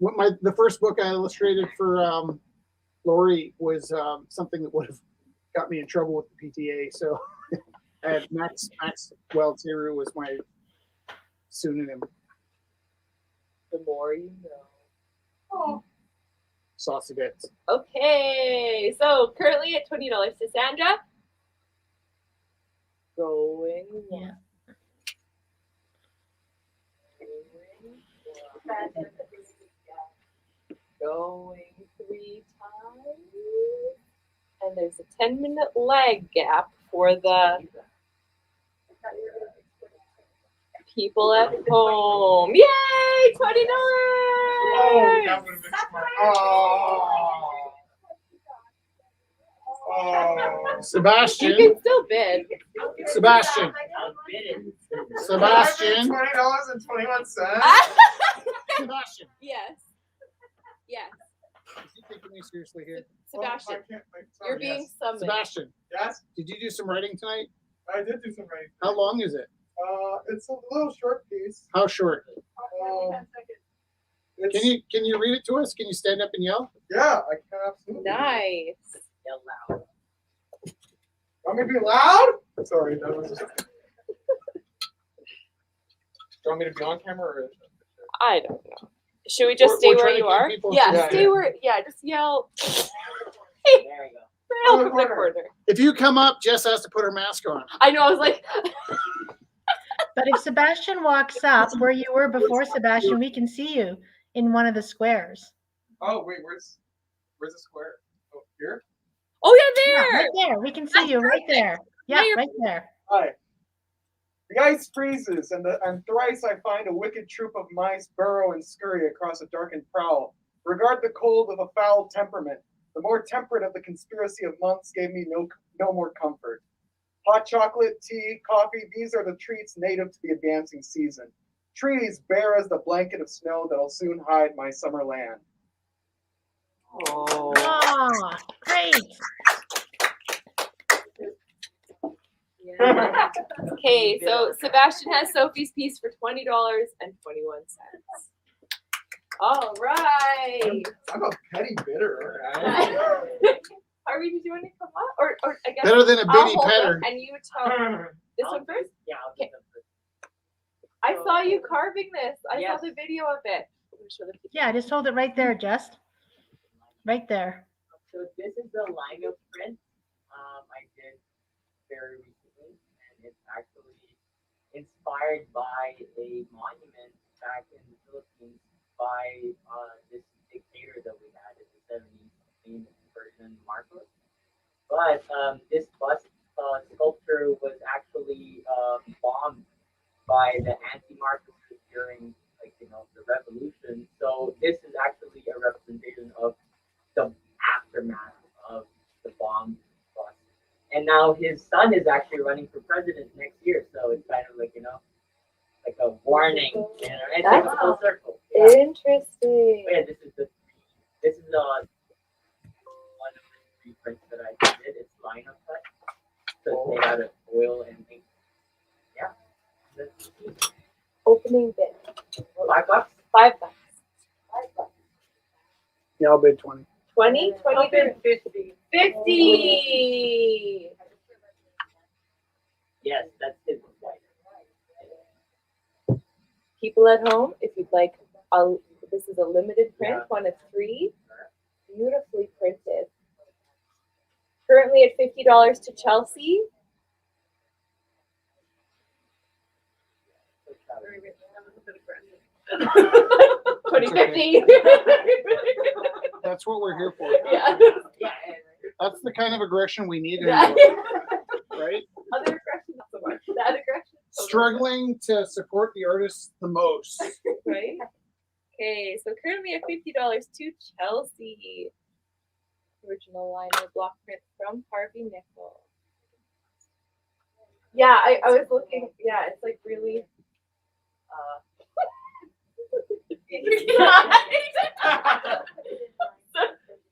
The first book I illustrated for Lori was something that would have got me in trouble with the PTA. So I had Max Welteru was my pseudonym. The more you know. Oh, Saucy bits. Okay, so currently at $20 to Sandra. Going Yeah. Going 3 times. And there's a 10-minute lag gap for the people at home. Yay! $20! That would have been smart. Oh. Oh. Sebastian. You can still bid. Sebastian. Sebastian. $20.21. Sebastian. Yes. Yes. Is he taking me seriously here? Sebastian, Oh, you're being summoned. Sebastian, Yes, did you do some writing tonight? I did do some writing. How long is it? It's a little short piece. How short? It's, Can you read it to us? Can you stand up and yell? Yeah, I can absolutely. Nice. Want me to be loud? Sorry, that was just. Do you want me to be on camera or? I don't know. Should we just We're stay trying where to you keep are? people- Yeah, Yeah, stay yeah. where. Yeah, just yell. There you go. Help from the corner. If you come up, Jess has to put her mask on. I know. I was like, But if Sebastian walks up where you were before, Sebastian, we can see you in one of the squares. Oh wait, where's the square? Oh, here. oh yeah, Yeah, there. right there. We can see you right there. Yeah, you're- right there. Hi. The ice freezes, and thrice I find a wicked troop of mice burrow and scurry across a darkened prowl. Regard the cold of a foul temperament. The more temperate of the conspiracy of months gave me no more comfort. Hot chocolate, tea, coffee, these are the treats native to the advancing season. Trees bare as the blanket of snow that'll soon hide my summer land. Oh. Oh, great. Okay, so Sebastian has Sophie's piece for $20.21. All right. I'm a petty bidder, alright? Harvey, did you want to come up? Or I guess Better than a I'll bitty hold petter. them and you tell this one first? Yeah, I'll Okay. do them first. I saw you carving this. I Yes. saw the video of it. I'm gonna show the people. Yeah, just hold it right there, Just. Right there. So this is the lino print I did very recently, and it's actually inspired by a monument back in the Philippines by this dictator that we had in the 70s, named Ferdinand Marcos. But this bust sculpture was actually bombed by the anti-Marxists during, the revolution. So this is actually a representation of the aftermath of the bomb bust. And now his son is actually running for president next year. So it's kind of like a warning. It's like a full circle. Yeah. Interesting. Yeah, this is one of the 3 prints that I did. It's lino cut. So it's made out of oil and ink. Yeah. That's Opening bid. $5. $5. Yeah, I'll bid 20. 20? 20 bid. 50. 50. Yes, that's his wife. People at home, if you'd like, this is a limited print, one of 3, beautifully printed. Currently at $50 to Chelsea. Very rich. That was a bit aggressive. 2050. That's what we're here for. Yeah. That's the kind of aggression we need in Yeah. the world, right? Other aggression, not so much. That aggression. Struggling to support the artists the most. Right? Okay, so currently at $50 to Chelsea. Original liner block print from Harvey Nickel. Yeah, I was looking. Yeah, it's like really.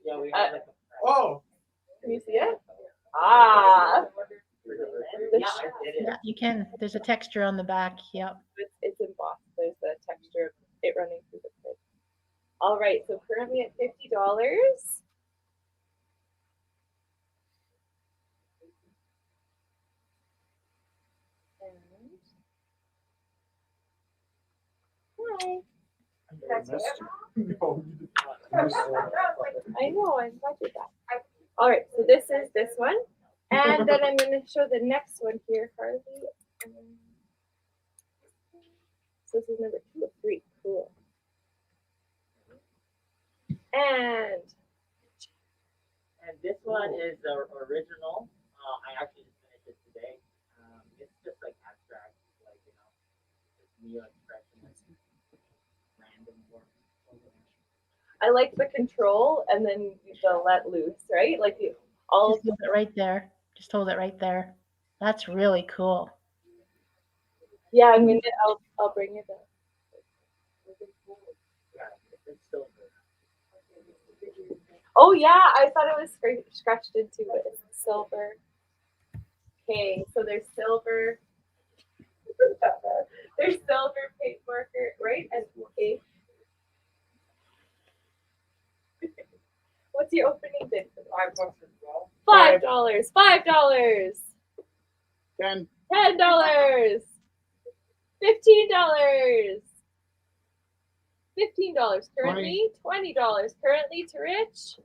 Yeah, we Uh, have like Oh, Can you see it? Ah, yeah, I did it. Yeah, you can. There's a texture on the back. Yep. it's embossed. There's the texture of it running through the print. All right, so currently at $50. Hi. no. I know, I budgeted that. All right, so this is this one. And then I'm going to show the next one here, Harley. So this is number 2 of 3. Cool. And And this one is the original. I actually just finished it today. It's just like abstract, like just neo-expressionist, random work. I like the control and then the let loose, right? Like the all of Just hold it right there. Just hold it right there. That's really cool. yeah, I'm gonna I'll bring it up. Yeah, it's still good. Oh yeah, I thought it was scratched into it. It's silver. Okay, so there's silver. There's silver paint marker, right? And okay. What's your opening bid for that? $5. $5. Then $10. $15. $15 currently. $20 currently to Rich.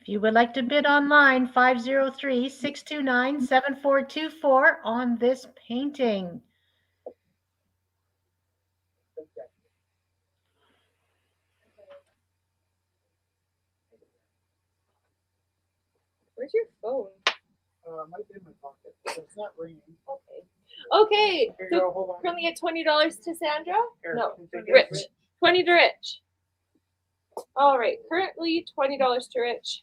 If you would like to bid online, 503-629-7424 on this painting. Where's your phone? might be in my pocket. It's not ringing. Okay. Okay. Here you So go. Hold on. currently at $20 to Sandra. Here, No, you take it. Rich. 20 to Rich. All right. Currently $20 to Rich.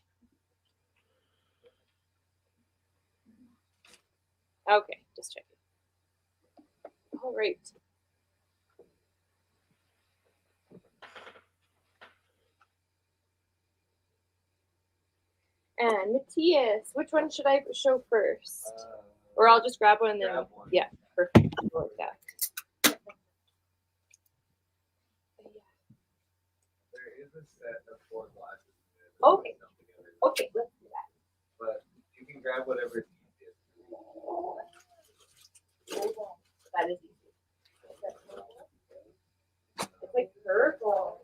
Okay, just checking. All right. And Matthias, which one should I show first? Or I'll just grab one and then Grab one. yeah, perfect. Go like that. There is a set of 4 glasses. Okay. That come together. Okay, let's do that. But you can grab whatever is easiest. That is easy. It's like purple.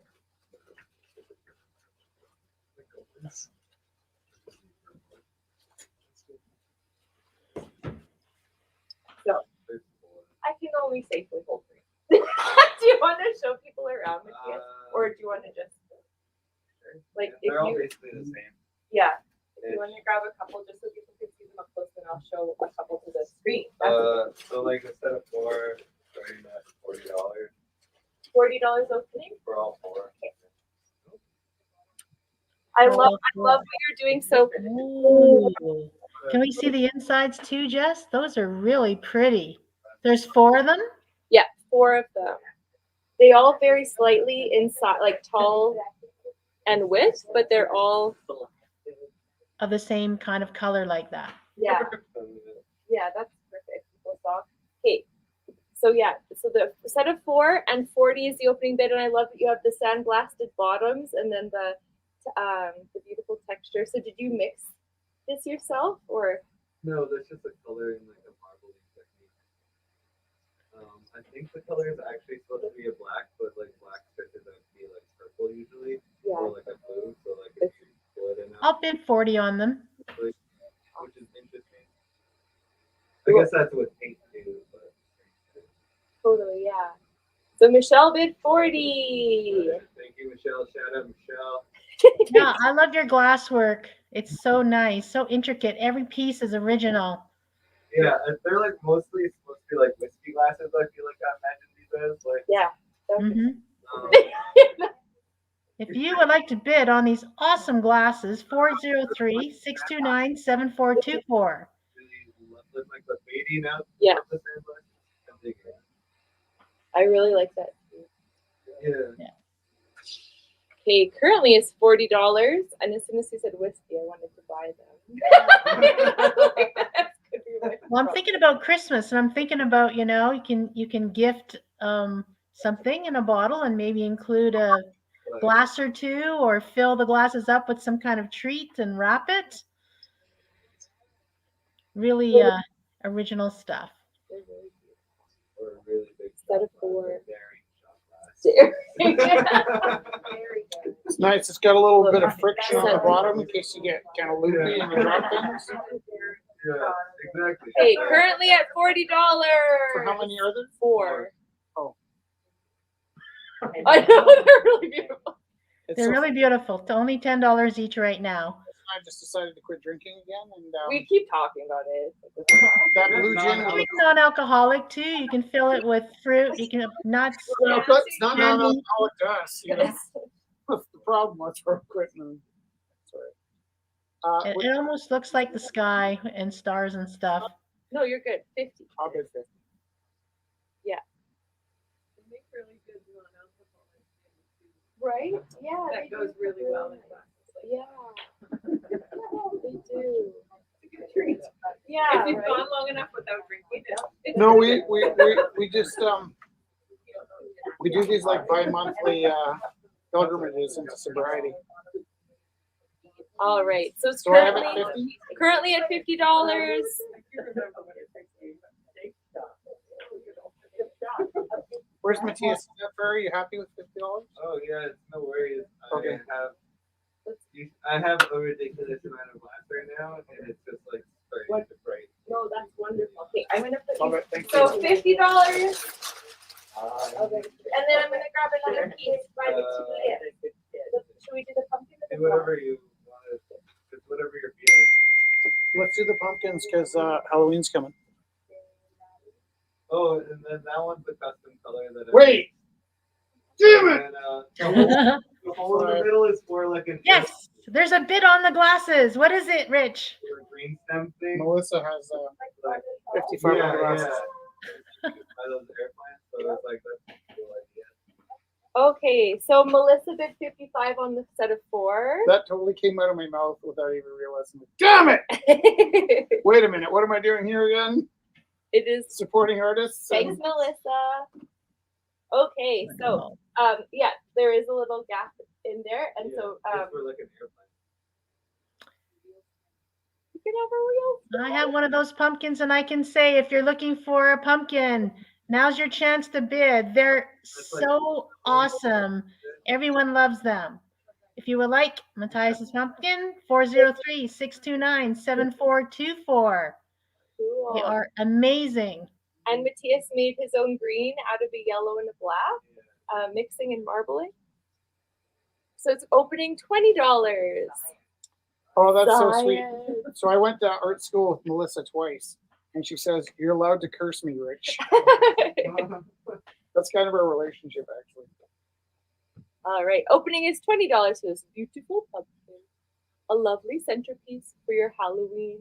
There's 4. I can only safely hold 3. Do you want to show people around with you? Or do you want to just like if they're all you basically the same. yeah. If you want to grab a couple just so people can see them up close, then I'll show a couple to the screen. So like a set of 4 starting at $40 $40 opening. for all 4. I love what you're doing. So Ooh. Can we see the insides too, Jess? Those are really pretty. There's 4 of them? yeah, 4 of them. They all vary slightly in size, like tall and width, but they're all Of the same kind of color like that. yeah. Yeah, that's perfect. People saw. Okay. So yeah, so the set of 4 and 40 is the opening bid, and I love that you have the sandblasted bottoms and then the beautiful texture. So did you mix this yourself or? No, that's just a color in like a marbling technique. I think the color is actually supposed to be a black, but like black stretches out to be like purple usually. Yeah. or like a blue, so like it's split in I'll bid 40 on them. which is interesting. I guess that's what paint do, but Totally, yeah. So Michelle bid 40. thank you, Michelle. Shout out, Michelle. Yeah, I love your glass work. It's so nice, so intricate. Every piece is original. Yeah, they're like mostly supposed to be like whiskey glasses. I feel like I imagine these as like. Yeah. Mhm. Um, If you would like to bid on these awesome glasses, 403-629-7424. really look like the fading out. Yeah. of the sandblasses. I'm digging it. I really like that. Yeah. Okay, currently it's $40, and as soon as he said whiskey, I wanted to buy them. Could be my Well, I'm problem. thinking about Christmas, and I'm thinking about, you can gift something in a bottle and maybe include a Like, glass or two, or fill the glasses up with some kind of treat and wrap it. Really original stuff. They're really or a really big Set of shot glass, four. a daring shot glass. Very good. It's nice. It's got a little bit of friction on the bottom in case you get kind of loopy and you drop things. Yeah, exactly. Okay, currently at $40. For how many are there? 4. Oh. I know, they're really beautiful. It's They're so really beautiful. It's only $10 each right now. I just decided to quit drinking again, and We keep talking about it. that blue gin with It's non-alcoholic too. You can fill it with fruit. You can have nuts. it's not Candy. non-alcoholic to us. You know, that's the problem. That's where I'm quitting. Sorry. It almost looks like the sky and stars and stuff. No, you're good. 50. I'll bid 50. Right? Yeah. That goes really well in glasses. Yeah. They do. Treat. Yeah. If you've right? gone long enough without drinking it. No, we just we do these like bi-monthly pilgrimages into sobriety. All right. So it's So I have it currently 50. at $50. Where's Matthias Ferry? You happy with $50? Oh yeah, it's no worries. Okay. I have a ridiculous amount of glass right now, and it's just like starting to break. No, that's wonderful. Okay, I'm gonna put Love you. it. Thank So you. $50. Okay. And then I'm gonna grab another piece by the tea. Should we do the pumpkin? or the Do whatever you want to. Just whatever you're feeling. Let's do the pumpkins because Halloween's coming. Oh, and then that one's the custom color that. Wait! Damn it! And, the hole in the middle is for like an Yes, there's a bid on the glasses. What is it, Rich? green stem thing. Melissa has Like, 55 glasses. By those airplanes, so it's like that's a cool idea. Okay, so Melissa bid 55 on the set of 4. That totally came out of my mouth without even realizing it. Damn it! Wait a minute. What am I doing here again? It is. Supporting artists? Thanks, Melissa. Okay, so yeah, there is a little gap in there, and so it's for like an airplane. you can have a real. I have one of those pumpkins, and I can say if you're looking for a pumpkin, now's your chance to bid. They're so awesome. Everyone loves them. If you would like Matthias's pumpkin, 403-629-7424. Cool. They are amazing. And Matthias made his own green out of a yellow and a black, mixing and marbling. So it's opening $20. Oh, that's so sweet. Science. So I went to art school with Melissa twice, and she says, "You're allowed to curse me, Rich." That's kind of our relationship, actually. All right, opening is $20 for this beautiful pumpkin. A lovely centerpiece for your Halloween.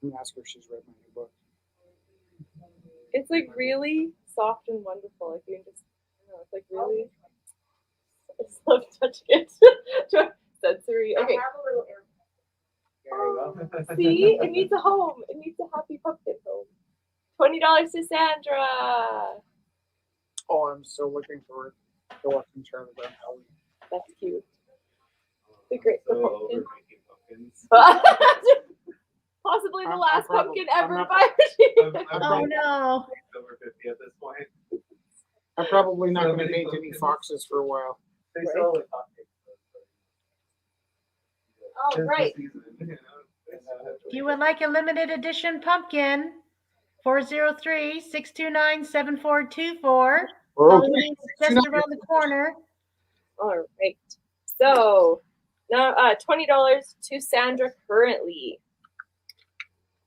I'm gonna ask her if she's read my new book. It's like really soft and wonderful. Like you can just, it's like really. I just love touching it. Sensory. Okay. See, it needs a home. It needs a happy pumpkin home. $20 to Sandra. Oh, I'm so looking forward to watching Charlie Brown Halloween. That's cute. The great So the we're pumpkin. making pumpkins. Possibly the I'm last probably- pumpkin I'm ever not- by Regina. I'm Oh over no. 50 at this point. I'm probably not So going to many paint any pumpkins. foxes for a while. They Right. sell like hotcakes. Oh, Tis the right. season, you know? If you would like a limited edition pumpkin, 403-629-7424. Halloween is just around the corner. All right. So now $20 to Sandra currently.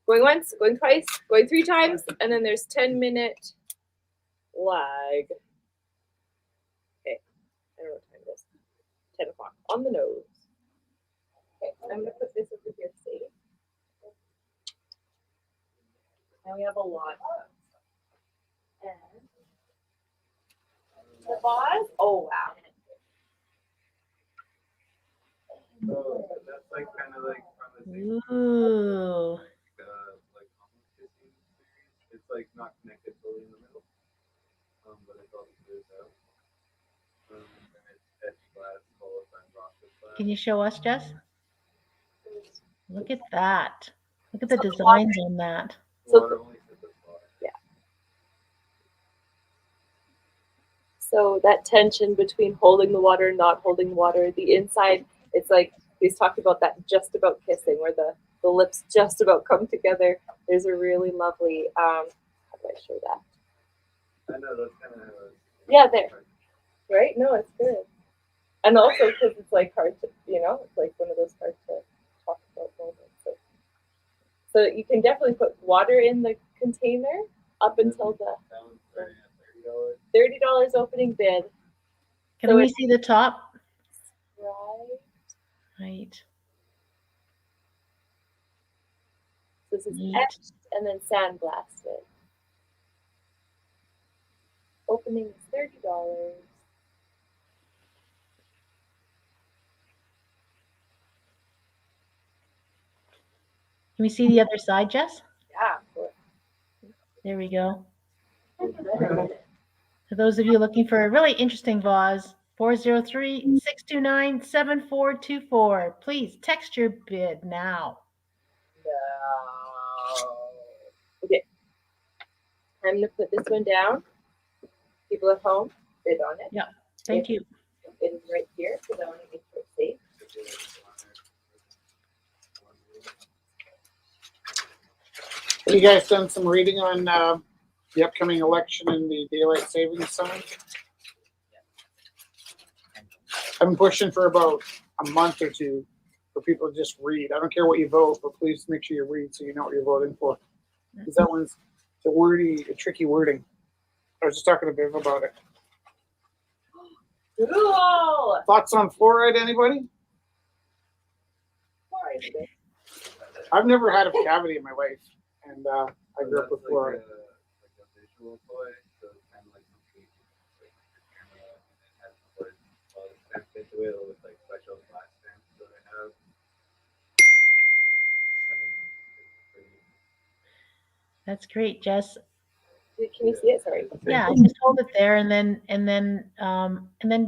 Going once, going twice, going 3 times, and then there's 10-minute lag. Okay. I don't know what time it is. 10 o'clock on the nose. Okay, I'm gonna put this over here safe. Now we have a lot. And the vase. Oh wow. So that's like kind of like from the same Ooh. like almost kissing series. It's like not connected fully in the middle, but it's all smooth out. And it's edge glass, full of frosted glass. Can you show us, Jess? Look at that. Look at the designs on that. So Water only sits with water. So that tension between holding the water and not holding the water, the inside, it's like he's talking about that just about kissing, where the lips just about come together. There's a really lovely, how do I show that? I know that's kind of Yeah, there. Right? No, it's good. And also because it's like hard to, it's like one of those hard to talk about moments. So you can definitely put water in the container up until the That one's starting at $30. $30 opening bid. Can So we it's- see the top? Right. Right. This is Neat. etched and then sandblasted. Opening is $30. Can we see the other side, Jess? Yeah. of course. There we go. For those of you looking for a really interesting vase, 403-629-7424. Please text your bid now. No. Okay. I'm gonna put this one down. People at home, bid on it. Thank you. It is right here because I want to make sure it's safe. Have you guys done some reading on the upcoming election and the daylight savings time? I've been pushing for about a month or two for people to just read. I don't care what you vote, but please make sure you read so you know what you're voting for. Because that one's a tricky wording. I was just talking to Viv about it. Cool. Thoughts on fluoride, anybody? Fluoride. I've never had a cavity in my life, and I grew up with fluoride. Like a visual toy, so it's kind of like something like your camera, and it has words stamped into it with like special glass stamps that I have. I don't know. It's pretty. That's great, Jess. Can you see it? Sorry. Yeah, just hold it there, and then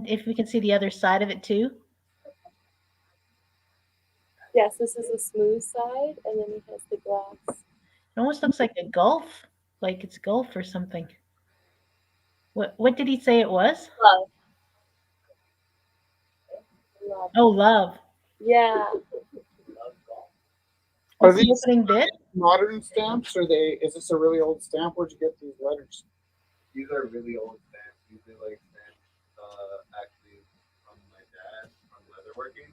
if we can see the other side of it too. Yes, this is the smooth side, and then it has the glass. It almost looks like a Gulf, like it's Gulf or something. What did he say it was? Love. Love. Oh, love. Yeah. Are What's the these opening bid? modern stamps, or is this a really old stamp? Where'd you get these letters? These are really old stamps. These are like stamps actually from my dad from leatherworking.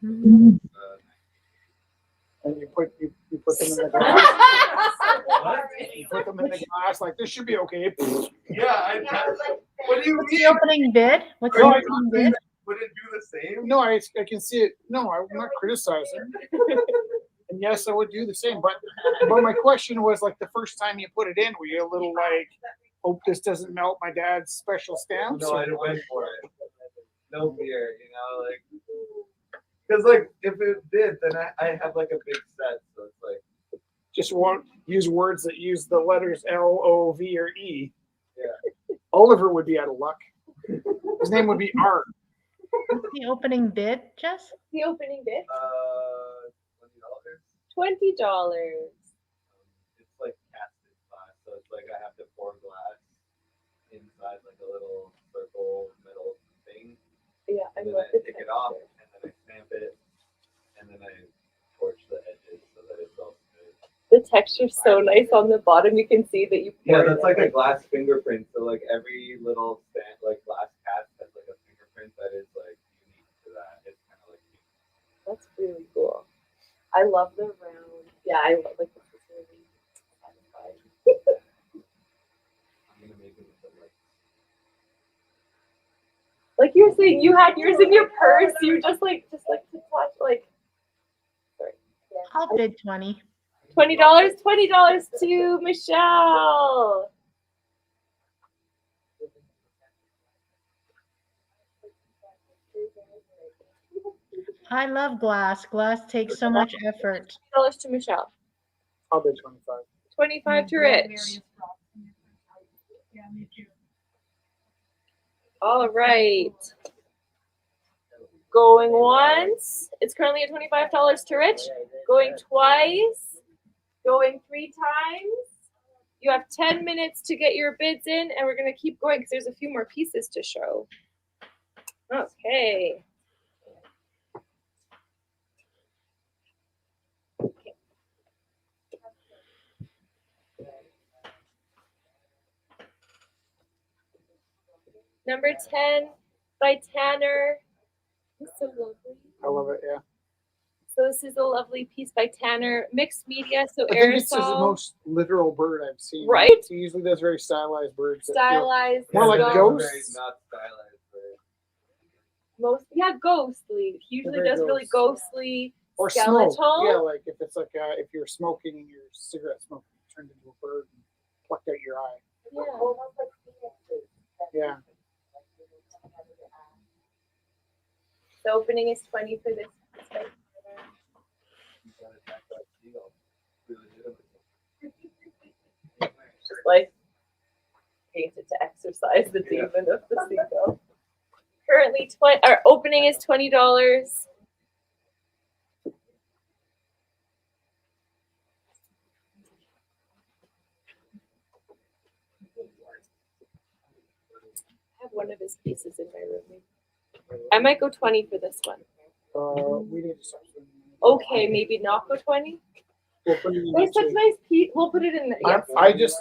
Mhm. And you put them in the glass. You put them in the glass like this should be okay. Yeah, what do you What's the opening bid? What's the No, opening bid? Would it do the same? No, I can see it. No, I'm not criticizing. And yes, I would do the same. But my question was like the first time you put it in, were you a little like, hope this doesn't melt my dad's special stamps? No, I went for it. No fear, like, because like if it did, then I have like a big set, so it's like Just won't use words that use the letters L, O, V, or E. Yeah. Oliver would be out of luck. His name would be Art. What's the opening bid, Jess? The opening bid. $20. $20. It's like casted glass, so it's like I have to pour glass in inside like a little circle metal thing. Yeah, I And then love I the take it off, texture. and then I stamp it, and then I torch the edges so that it's all smooth. The texture's so nice on the bottom. You can see that you Yeah, poured that's it. like a glass fingerprint. So like every little stamp, like glass cast has like a fingerprint that is like unique to that. It's kind of like unique. That's really cool. I love the round. Yeah, I love like this is really satisfying. I'm gonna make it with the like. Like you were saying, you had yours in your purse. You just like to touch like. Sorry. I'll bid 20. $20. $20 to Michelle. I love glass. Glass takes so much effort. $20 to Michelle. I'll bid 25. 25 to Rich. Yeah, me too. All right. Going once. It's currently at $25 to Rich. Going twice. Going 3 times. You have 10 minutes to get your bids in, and we're going to keep going because there's a few more pieces to show. Okay. Number 10 by Tanner. It's so lovely. I love it. Yeah. So this is a lovely piece by Tanner. Mixed media, so I think it's his aerosol, most literal bird I've seen. Right? He usually does very stylized birds. that feel- stylized. More like so- ghosts? Very not stylized, but Most, yeah, ghostly. He usually very does really ghost. ghostly. Or Skeletal? smoke. Yeah, like if it's like if you're smoking and your cigarette smoke turned into a bird and plucked out your eye. Yeah. Yeah. The opening is 20 for this. piece by Tanner. you gotta attack that seagull. Really Just like painted to exercise the demon of the seagull. Currently, our opening is $20. I have one of his pieces in my room. I might go 20 for this one. We need to start. Okay, maybe not go 20. We'll put it in There's next such week. nice piece. We'll put it in the. Yes.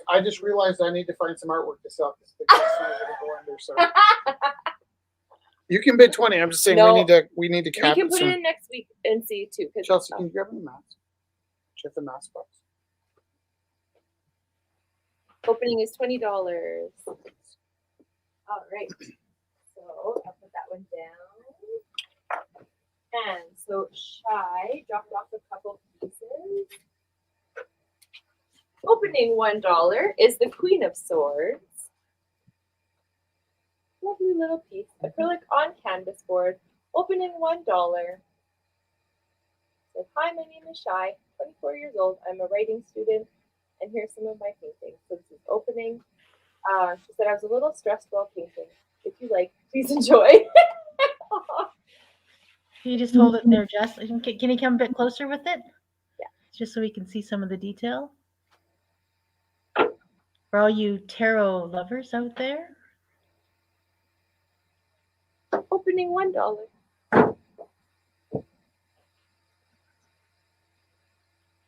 I just realized I need to find some artwork to sell because the guests are gonna go under. So you can bid 20. I'm just saying No. we need to We cap can it put soon. it in next week and see too. Cause Chelsea, can you grab me the mask? Check the mask box. opening is $20. All right. So I'll put that one down. And so Shy dropped off a couple pieces. Opening $1 is the Queen of Swords. Lovely little piece. Acrylic on canvas board. Opening $1. Says, hi, my name is Shy, 24 years old. I'm a writing student, and here's some of my paintings. So this is opening. She said I was a little stressed while painting. If you like, please enjoy. Can you just hold it there, Jess? Can you come a bit closer with it? Yeah. Just so we can see some of the detail. For all you tarot lovers out there. Opening $1.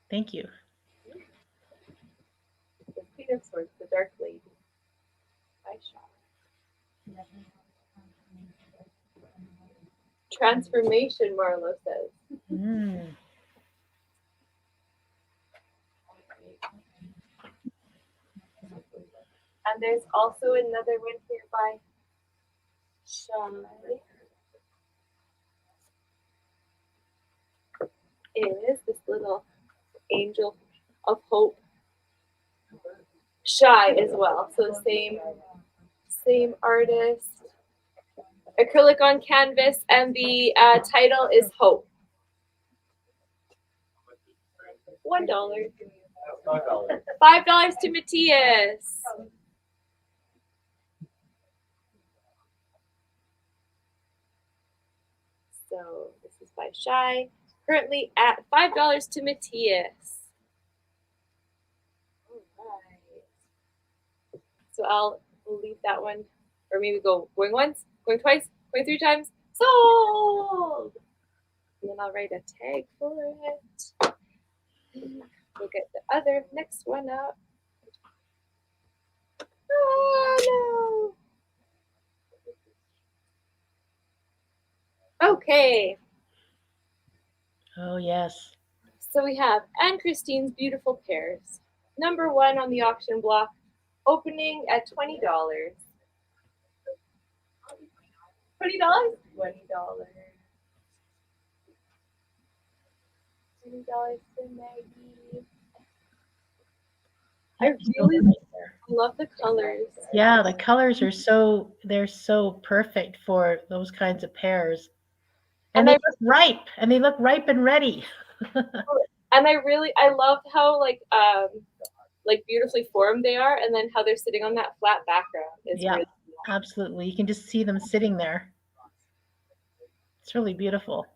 Thank you. The Queen of Swords, the Dark Lady. By Shaw. Transformation, Marlo says. Mm. And there's also another one here by Sean. Is this little angel of hope. Shy as well. So same artist. Acrylic on canvas, and the title is Hope. $1. $5. $5 to Matthias. So this is by Shy. Currently at $5 to Matthias. All right. So I'll We'll leave that one, or maybe go going once, going twice, going 3 times. Sold. And then I'll write a tag for it. We'll get the other next one up. Oh no. Okay. Oh, yes. So we have Anne Christine's Beautiful Pears. Number 1 on the auction block, opening at $20. $20? $20 to Maggie. I really love the colors. Yeah, the colors are they're so perfect for those kinds of pears. And And they I look ripe, and they look ripe and ready. and I love how like beautifully formed they are, and then how they're sitting on that flat background. Is Yeah. really Absolutely. You can just see them sitting there. It's really beautiful.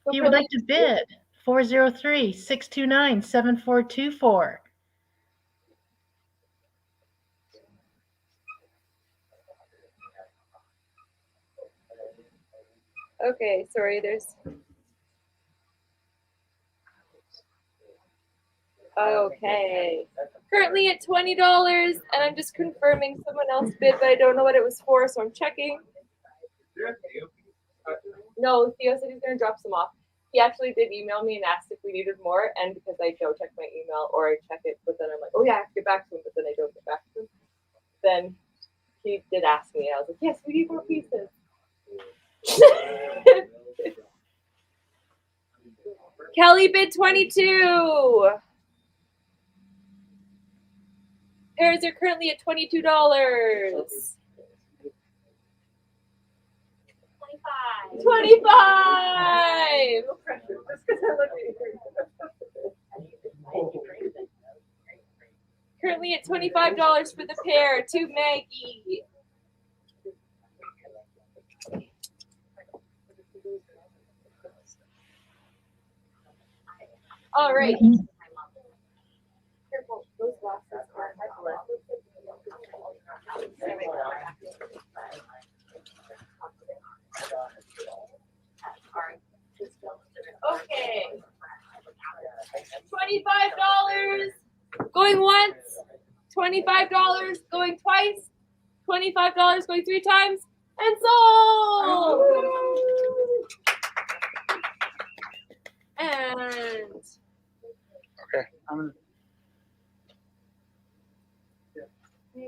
If you would like to bid, 403-629-7424. Okay, sorry, there's okay. Currently at $20, and I'm just confirming someone else bid, but I don't know what it was for, so I'm checking. No, Theo said he's gonna drop some off. He actually did email me and asked if we needed more, and because I don't check my email or I check it, but then I'm like, oh yeah, I have to get back to him, but then I don't get back to him. Then he did ask me, and I was like, yes, we need more pieces. Kelly bid 22. Pears are currently at $22. 25. Currently at $25 for the pair to Maggie. All right. Careful, those glasses are okay. $25 going once, $25 going twice, $25 going 3 times, and sold. And Okay.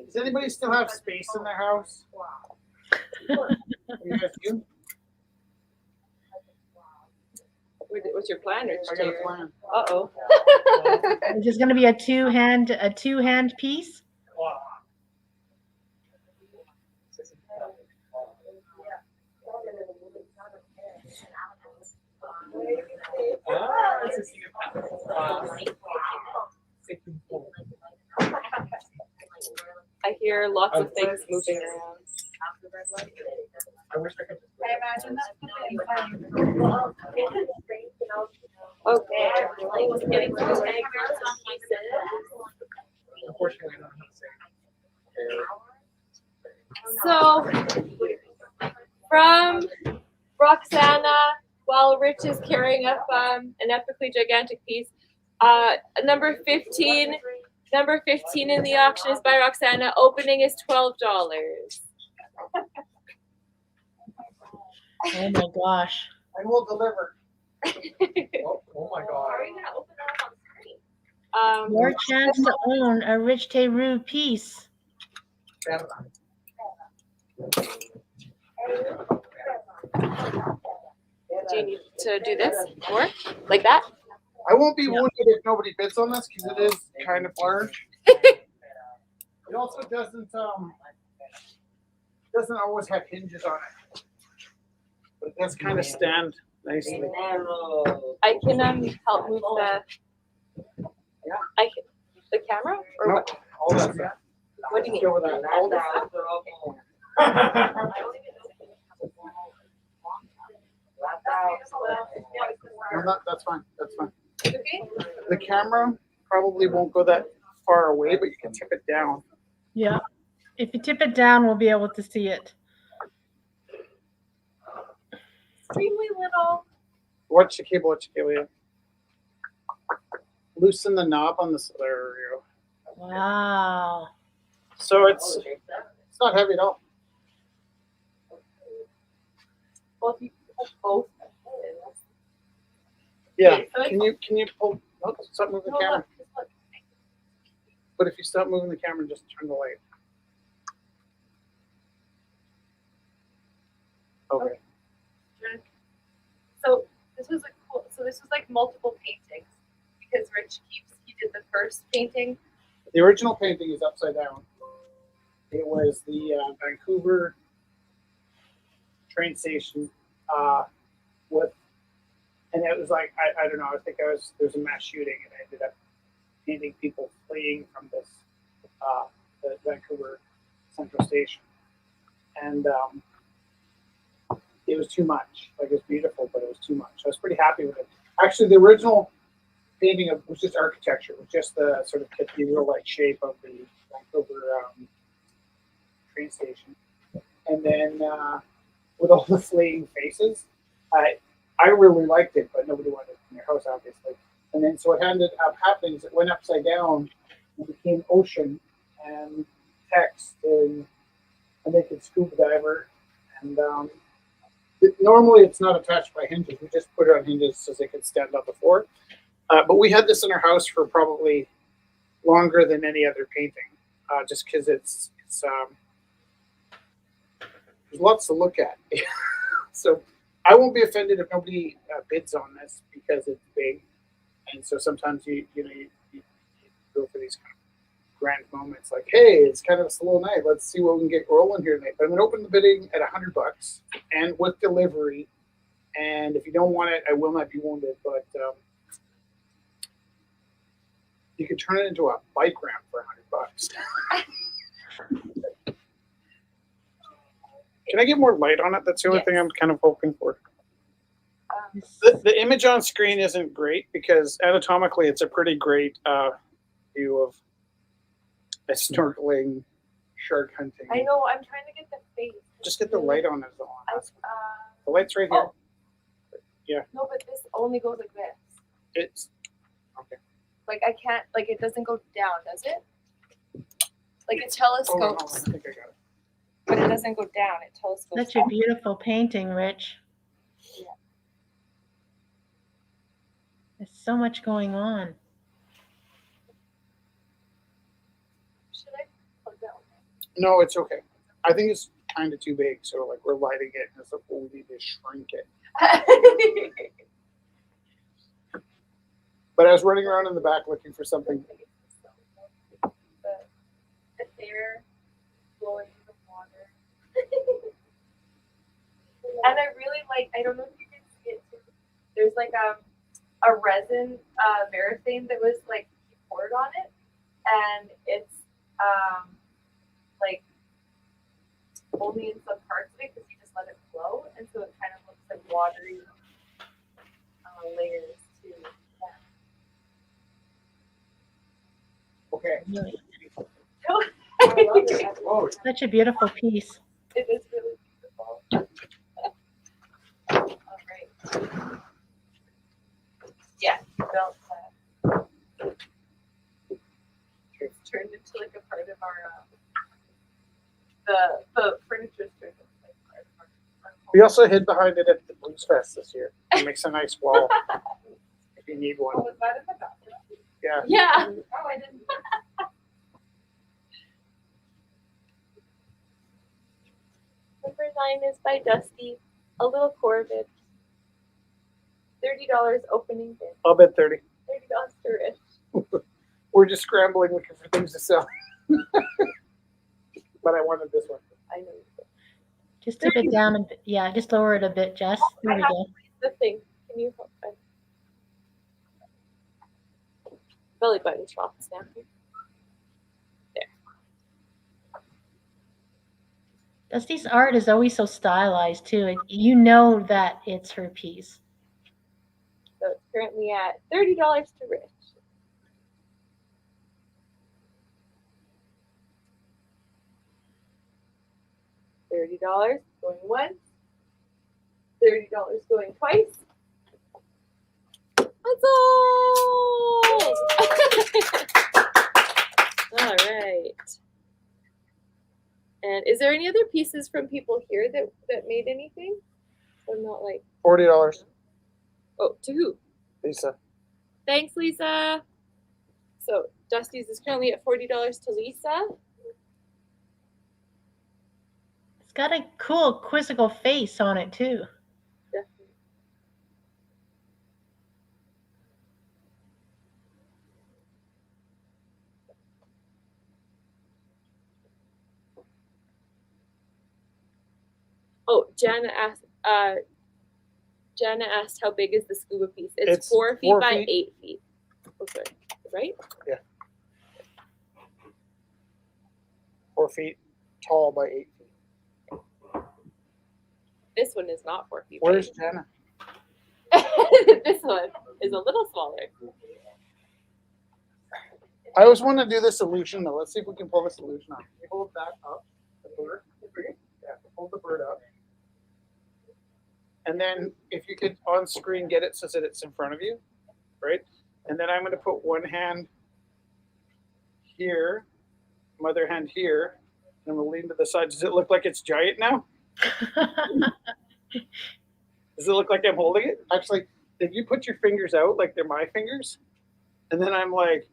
Does anybody still have space in their house? You guys do? what's your plan, Rich? I got a plan. Uh-oh. Is this going to be a two-hand piece? I hear lots of things moving around. I wish I could. I imagine that's Okay. Unfortunately, I don't know how to say. So, from Roxana, while Rich is carrying up an epically gigantic piece, number 15 in the auction is by Roxana. Opening is $12. Oh my gosh. And we'll deliver. Oh my god. Your chance to own a Rich Teru piece. Do you need to do this more? Like that? I won't be wounded if nobody bids on this because it is kind of large. It also doesn't always have hinges on it, but it does kind of stand nicely. I can help move the camera or Nope, what? all that stuff. What do you need? Go with that. All that No, that's fine. That's fine. The camera probably won't go that far away, but you can tip it down. Yeah. If you tip it down, we'll be able to see it. Extremely little. Watch the cable, yeah. Loosen the knob on this. There we go. Wow. So it's not heavy at all. Well, if you put both. Yeah. Okay, so Can you pull? Oh, stop moving the No, camera. look, just look. But if you stop moving the camera, just turn the light. Okay. So this was like cool. So this was like multiple paintings because Rich he did the first painting. The original painting is upside down. It was the Vancouver train station with, and it was like I don't know. I think there's a mass shooting, and I ended up painting people fleeing from this the Vancouver Central Station, and it was too much. Like it was beautiful, but it was too much. I was pretty happy with it. Actually, the original painting was just architecture. It was just the sort of cathedral-like shape of the Vancouver train station, and then with all the fleeing faces, I really liked it, but nobody wanted it in their house, obviously. And then so what ended up happening is it went upside down and became ocean and text and a naked scuba diver. And normally it's not attached by hinges. We just put it on hinges so they could stand on the floor. But we had this in our house for probably longer than any other painting, just because it's there's lots to look at. So I won't be offended if nobody bids on this because it's big, and so sometimes you go for these kind of grand moments like, hey, it's kind of a slow night. Let's see what we can get rolling here tonight. But I'm gonna open the bidding at $100 and with delivery. And if you don't want it, I will not be wounded. But you could turn it into a bike ramp for $100. Can I get more light on it? That's the only thing I'm kind of hoping for. The image on screen isn't great because anatomically it's a pretty great view of a snorkeling, shark hunting. I know. I'm trying to get the face. Just get the light on it. I, The light's right here. oh. No, but this only goes like this. It's okay. Like I can't. Like it doesn't go down, does it? Like it Hold on, telescopes, I think I got it. but it doesn't go down. It telescopes. Such a beautiful painting, Rich. Yeah. There's so much going on. Should I plug that one No, it's okay. I think it's kind of too big, so like we're lighting it, and so we need to shrink it. in? But I was running around in the back looking for something. The air blowing in the water. And I really like, I don't know if you can see it too. There's like a resin varathane that was like poured on it. And it's like only in some parts of it because you just let it flow. And so it kind of looks like watery layers too. Okay. Really, Yeah. Oh, such a beautiful piece. It is really beautiful. All right. Yeah, built it's turned into like a part of our the furniture turned into like part of our home. we also hid behind it at the Blues Fest this year. It makes a nice wall if you need one. Oh, was that in the bathroom? Yeah. Yeah. Oh, I didn't. Number 9 is by Dusty. A little Corvid. $30 opening bid. I'll bet 30. $30 to Rich. We're just scrambling looking for things to sell. But I wanted this one. I know you did. Just tip it down a bit. Yeah, just lower it a bit, Jess. There we go. The thing. Can you help? Belly button drops down here. Dusty's art is always so stylized too. You know that it's her piece. So it's currently at $30 to Rich. $30 going once. $30 going twice. That's all. All right. And is there any other pieces from people here that made anything? So I'm not like, $40, oh, to who? Lisa. Thanks, Lisa. So Dusty's is currently at $40 to Lisa. It's got a cool quizzical face on it too. Definitely. Oh, Jana asked how big is the scuba piece? It's 4 feet 4 by feet. 8 feet. Oh, sorry. Right? 4 feet tall by 8 feet. This one is not 4 feet. Where's Jenna? This one is a little smaller. I always want to do this illusion though. Let's see if we can pull this illusion off. You hold that up, the bird. Yeah, hold the bird up. And then if you could on screen get it so that it's in front of you, right? And then I'm going to put one hand here, my other hand here, and I'm going to lean to the side. Does it look like it's giant now? Does it look like I'm holding it? Actually, if you put your fingers out like they're my fingers, and then I'm like,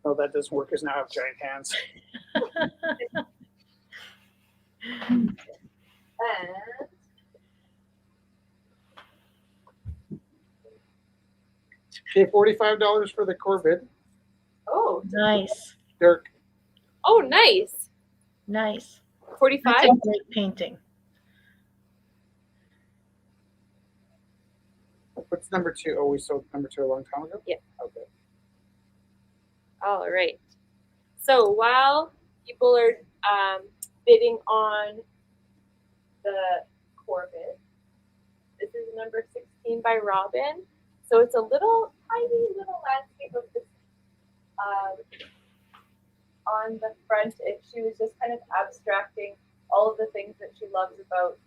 oh, that doesn't work because now I have giant hands. And Okay, $45 for the Corvid. oh, Nice. Dirk. oh, nice. Nice. 45. That's a great painting. What's number 2? Oh, we sold number 2 a long time ago? Yeah. Okay. All right. So while people are bidding on the Corvette, this is number 16 by Robin. So it's a little tiny little landscape of this on the front. She was just kind of abstracting all of the things that she loves about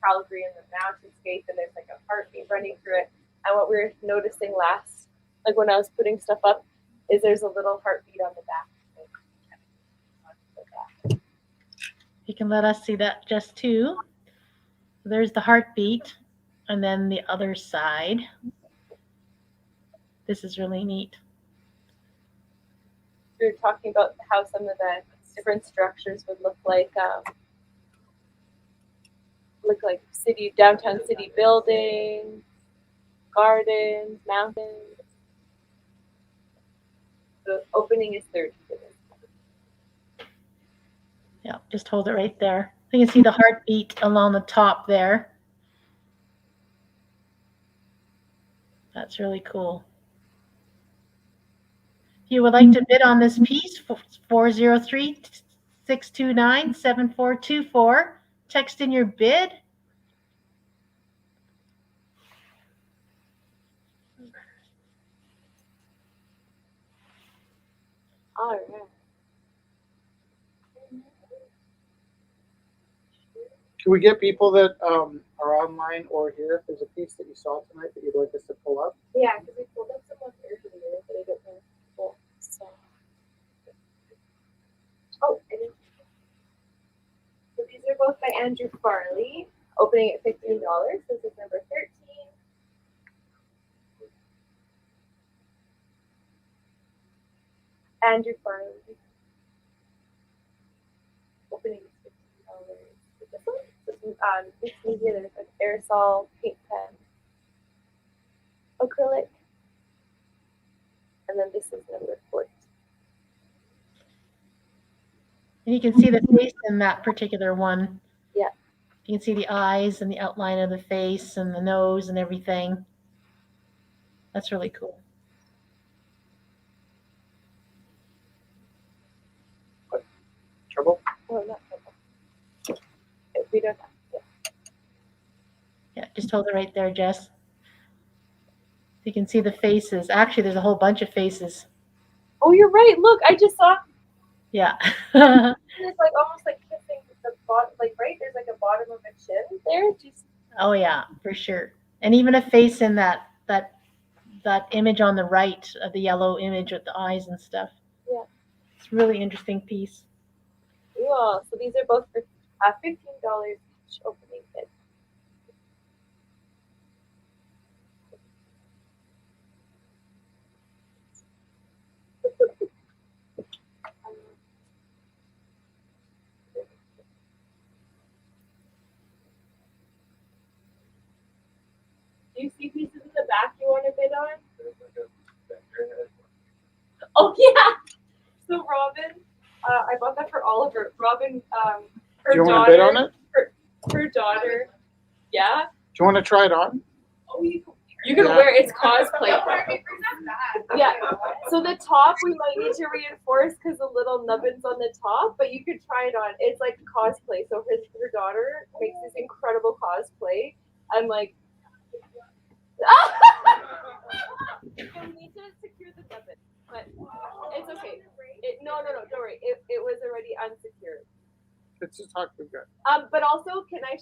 Calgary and the mountainscape, and there's like a heartbeat running through it. And what we were noticing last, like when I was putting stuff up, is there's a little heartbeat on the back. You can let us see that just too. There's the heartbeat, and then the other side. This is really neat. We were talking about how some of the different structures would look like city, downtown city buildings, gardens, mountains. The opening is 30 minutes. Yeah, just hold it right there. You can see the heartbeat along the top there. That's really cool. If you would like to bid on this piece, 403-629-7424. Text in your bid. All right. Can we get people that are online or here? If there's a piece that you saw tonight that you'd like us to pull up? Yeah, because we pulled up someone earlier, but I don't know. Well, so. Oh, I didn't. So these are both by Andrew Farley, opening at $15. This is number 13. Andrew Farley. Opening is $15. This one? This one, this media, there's an aerosol paint pen, acrylic, and then this is number 14. And you can see the face in that particular one. Yeah. You can see the eyes and the outline of the face and the nose and everything. That's really cool. Trouble? Oh, not trouble. We don't have. Yeah. Yeah, just hold it right there, Jess. You can see the faces. Actually, there's a whole bunch of faces. Oh, you're right. Look, I just saw. Yeah. It's like almost like kissing the bottom, like right there's like a bottom of a chin there. Just Oh yeah, for sure. And even a face in that image on the right, the yellow image with the eyes and stuff. Yeah. It's a really interesting piece. Cool. So these are both for $15 each opening bid. do you see pieces in the back you want to bid on? There's like a vendor head. Oh yeah. So Robin, I bought that for Oliver. Robin, her Do you want daughter. to bid on it? Her daughter. Yeah. Do you want to try it on? Oh, you You can Yeah. wear it's cosplay. Yeah. So the top we might need to reinforce because the little nubbins on the top, but you could try it on. It's like cosplay. So her daughter makes this incredible cosplay. I'm like, we need to secure the nubbin, but it's okay. No, don't worry. It was already unsecured. Let's just talk to good. But also, can I?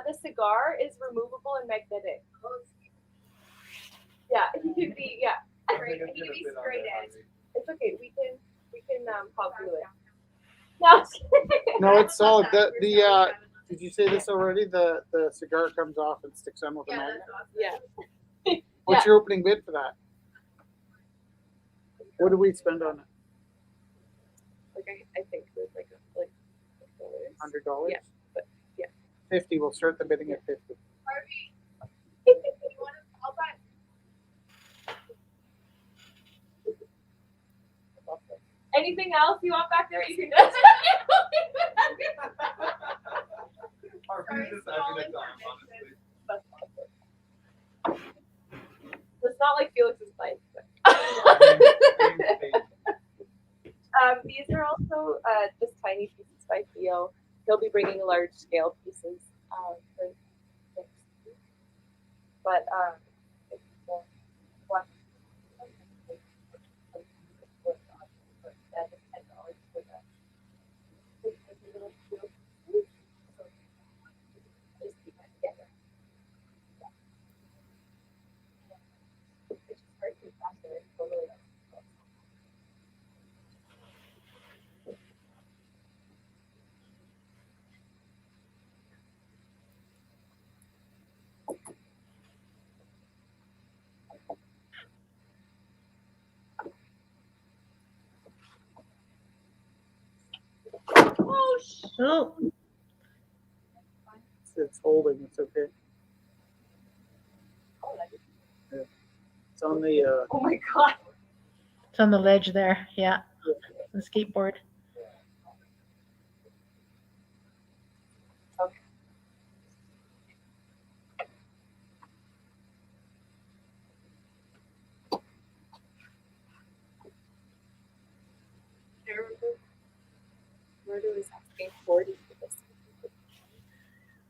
The cigar is removable and magnetic. Yeah, he can be. Yeah, I think I'm gonna bid on that one. it's okay. We can hot glue it. No. No, it's solid. Did you say this already? The cigar comes off and sticks on with a magnet. Yeah. What's your opening bid for that? What do we spend on it? Like I think it was like $100. $100. Yeah, but yeah. 50. We'll start the bidding at 50. Anything else you want back there? You can just. Are we just having a time, honestly? It's not like Felix's bike. These are also just tiny pieces by Theo. He'll be bringing large scale pieces for next week. But it's one. $10 for that. Just keep it together. It's just hard to fasten it totally. Oh, Oh, It's holding. It's okay. It's on the. oh my god. it's on the ledge there. Yeah, the skateboard. Marta was asking 40 for this.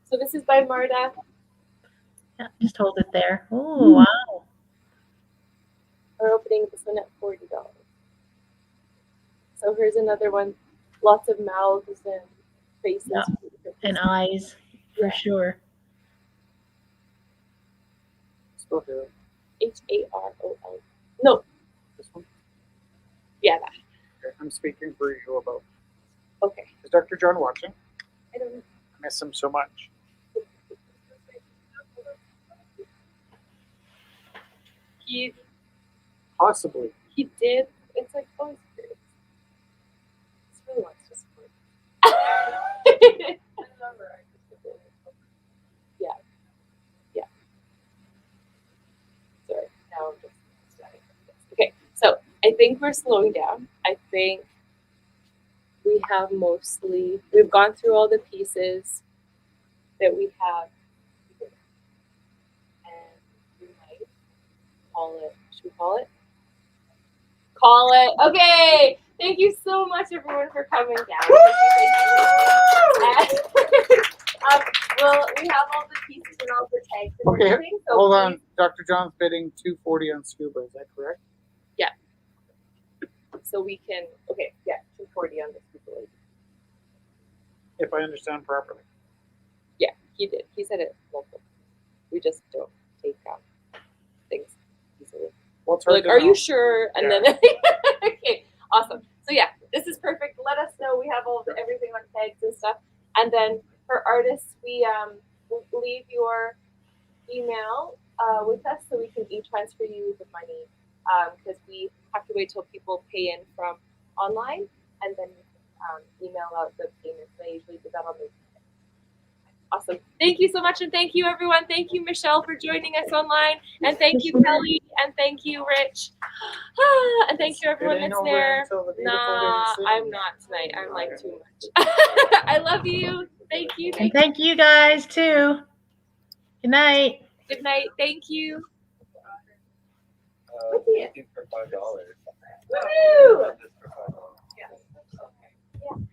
So this is by Marta. Yeah, just hold it there. Oh wow. We're opening this one at $40. So here's another one. Lots of mouths and faces. Yeah. And eyes for sure. Still here. HAROL. No, This one. yeah, that. Okay, I'm speaking for you about. Okay. Is Dr. John watching? I don't know. I miss him so much. He Possibly. did. It's like oh, it's really wants to support. Yeah. Yeah. Sorry. Now I'm just starting. Okay. So I think we're slowing down. I think we've gone through all the pieces that we have. And we might call it. Should we call it? Call it. Okay. Thank you so much, everyone, for coming down. Well, we have all the pieces and all the tags and Okay, everything. So Hold on. please- Dr. John's bidding 240 on scuba. Is that correct? So we can. Okay. Yeah. 240 on this people. if I understand properly. Yeah, he did. He said it multiple. We just don't take things easily. Well, it's We're hard like, to are know. you sure? And then, okay, awesome. So yeah, this is perfect. Let us know. We have everything on tags and stuff. And then for artists, we will leave your email with us so we can e-transfer you the money because we have to wait till people pay in from online and then email out the payments. I usually do that on the Awesome. Thank you so much. And thank you, everyone. Thank you, Michelle, for joining us online. And thank you, Kelly. And thank you, Rich. And thank you, everyone It ain't that's over there. until the beautiful Nah, lady sings. I'm not tonight. I'm like too much. I love you. Thank you. And thank you guys too. Good night. Good night. Thank you. Thank you for $5. Woo! Just for $5.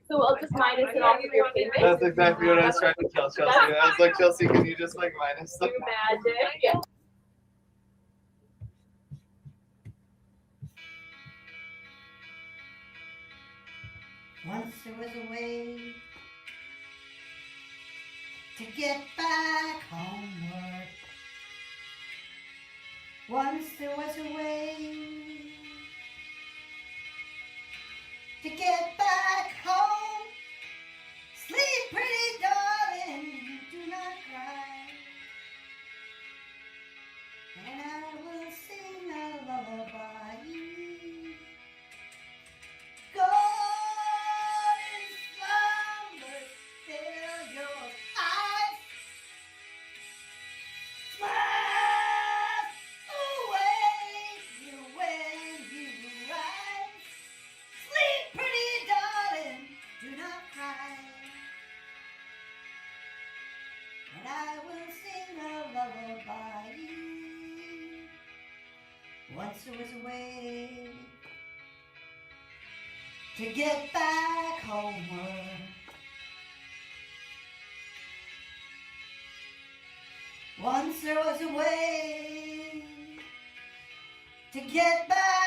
So I'll just minus it off of your payment. That's exactly what I was trying to tell Chelsea. I was like, Chelsea, can you just like minus them? Do magic. Yeah. Once there was a way to get back homeward. Once there was a way to get back home. Sleep, pretty darling, do not cry. And I will sing a lullaby. Golden slumber, fill your eyes. Smile away you when you rise. Sleep, pretty darling, do not cry. And I will sing a lullaby. Once there was a way to get back homeward. Once there was a way to get back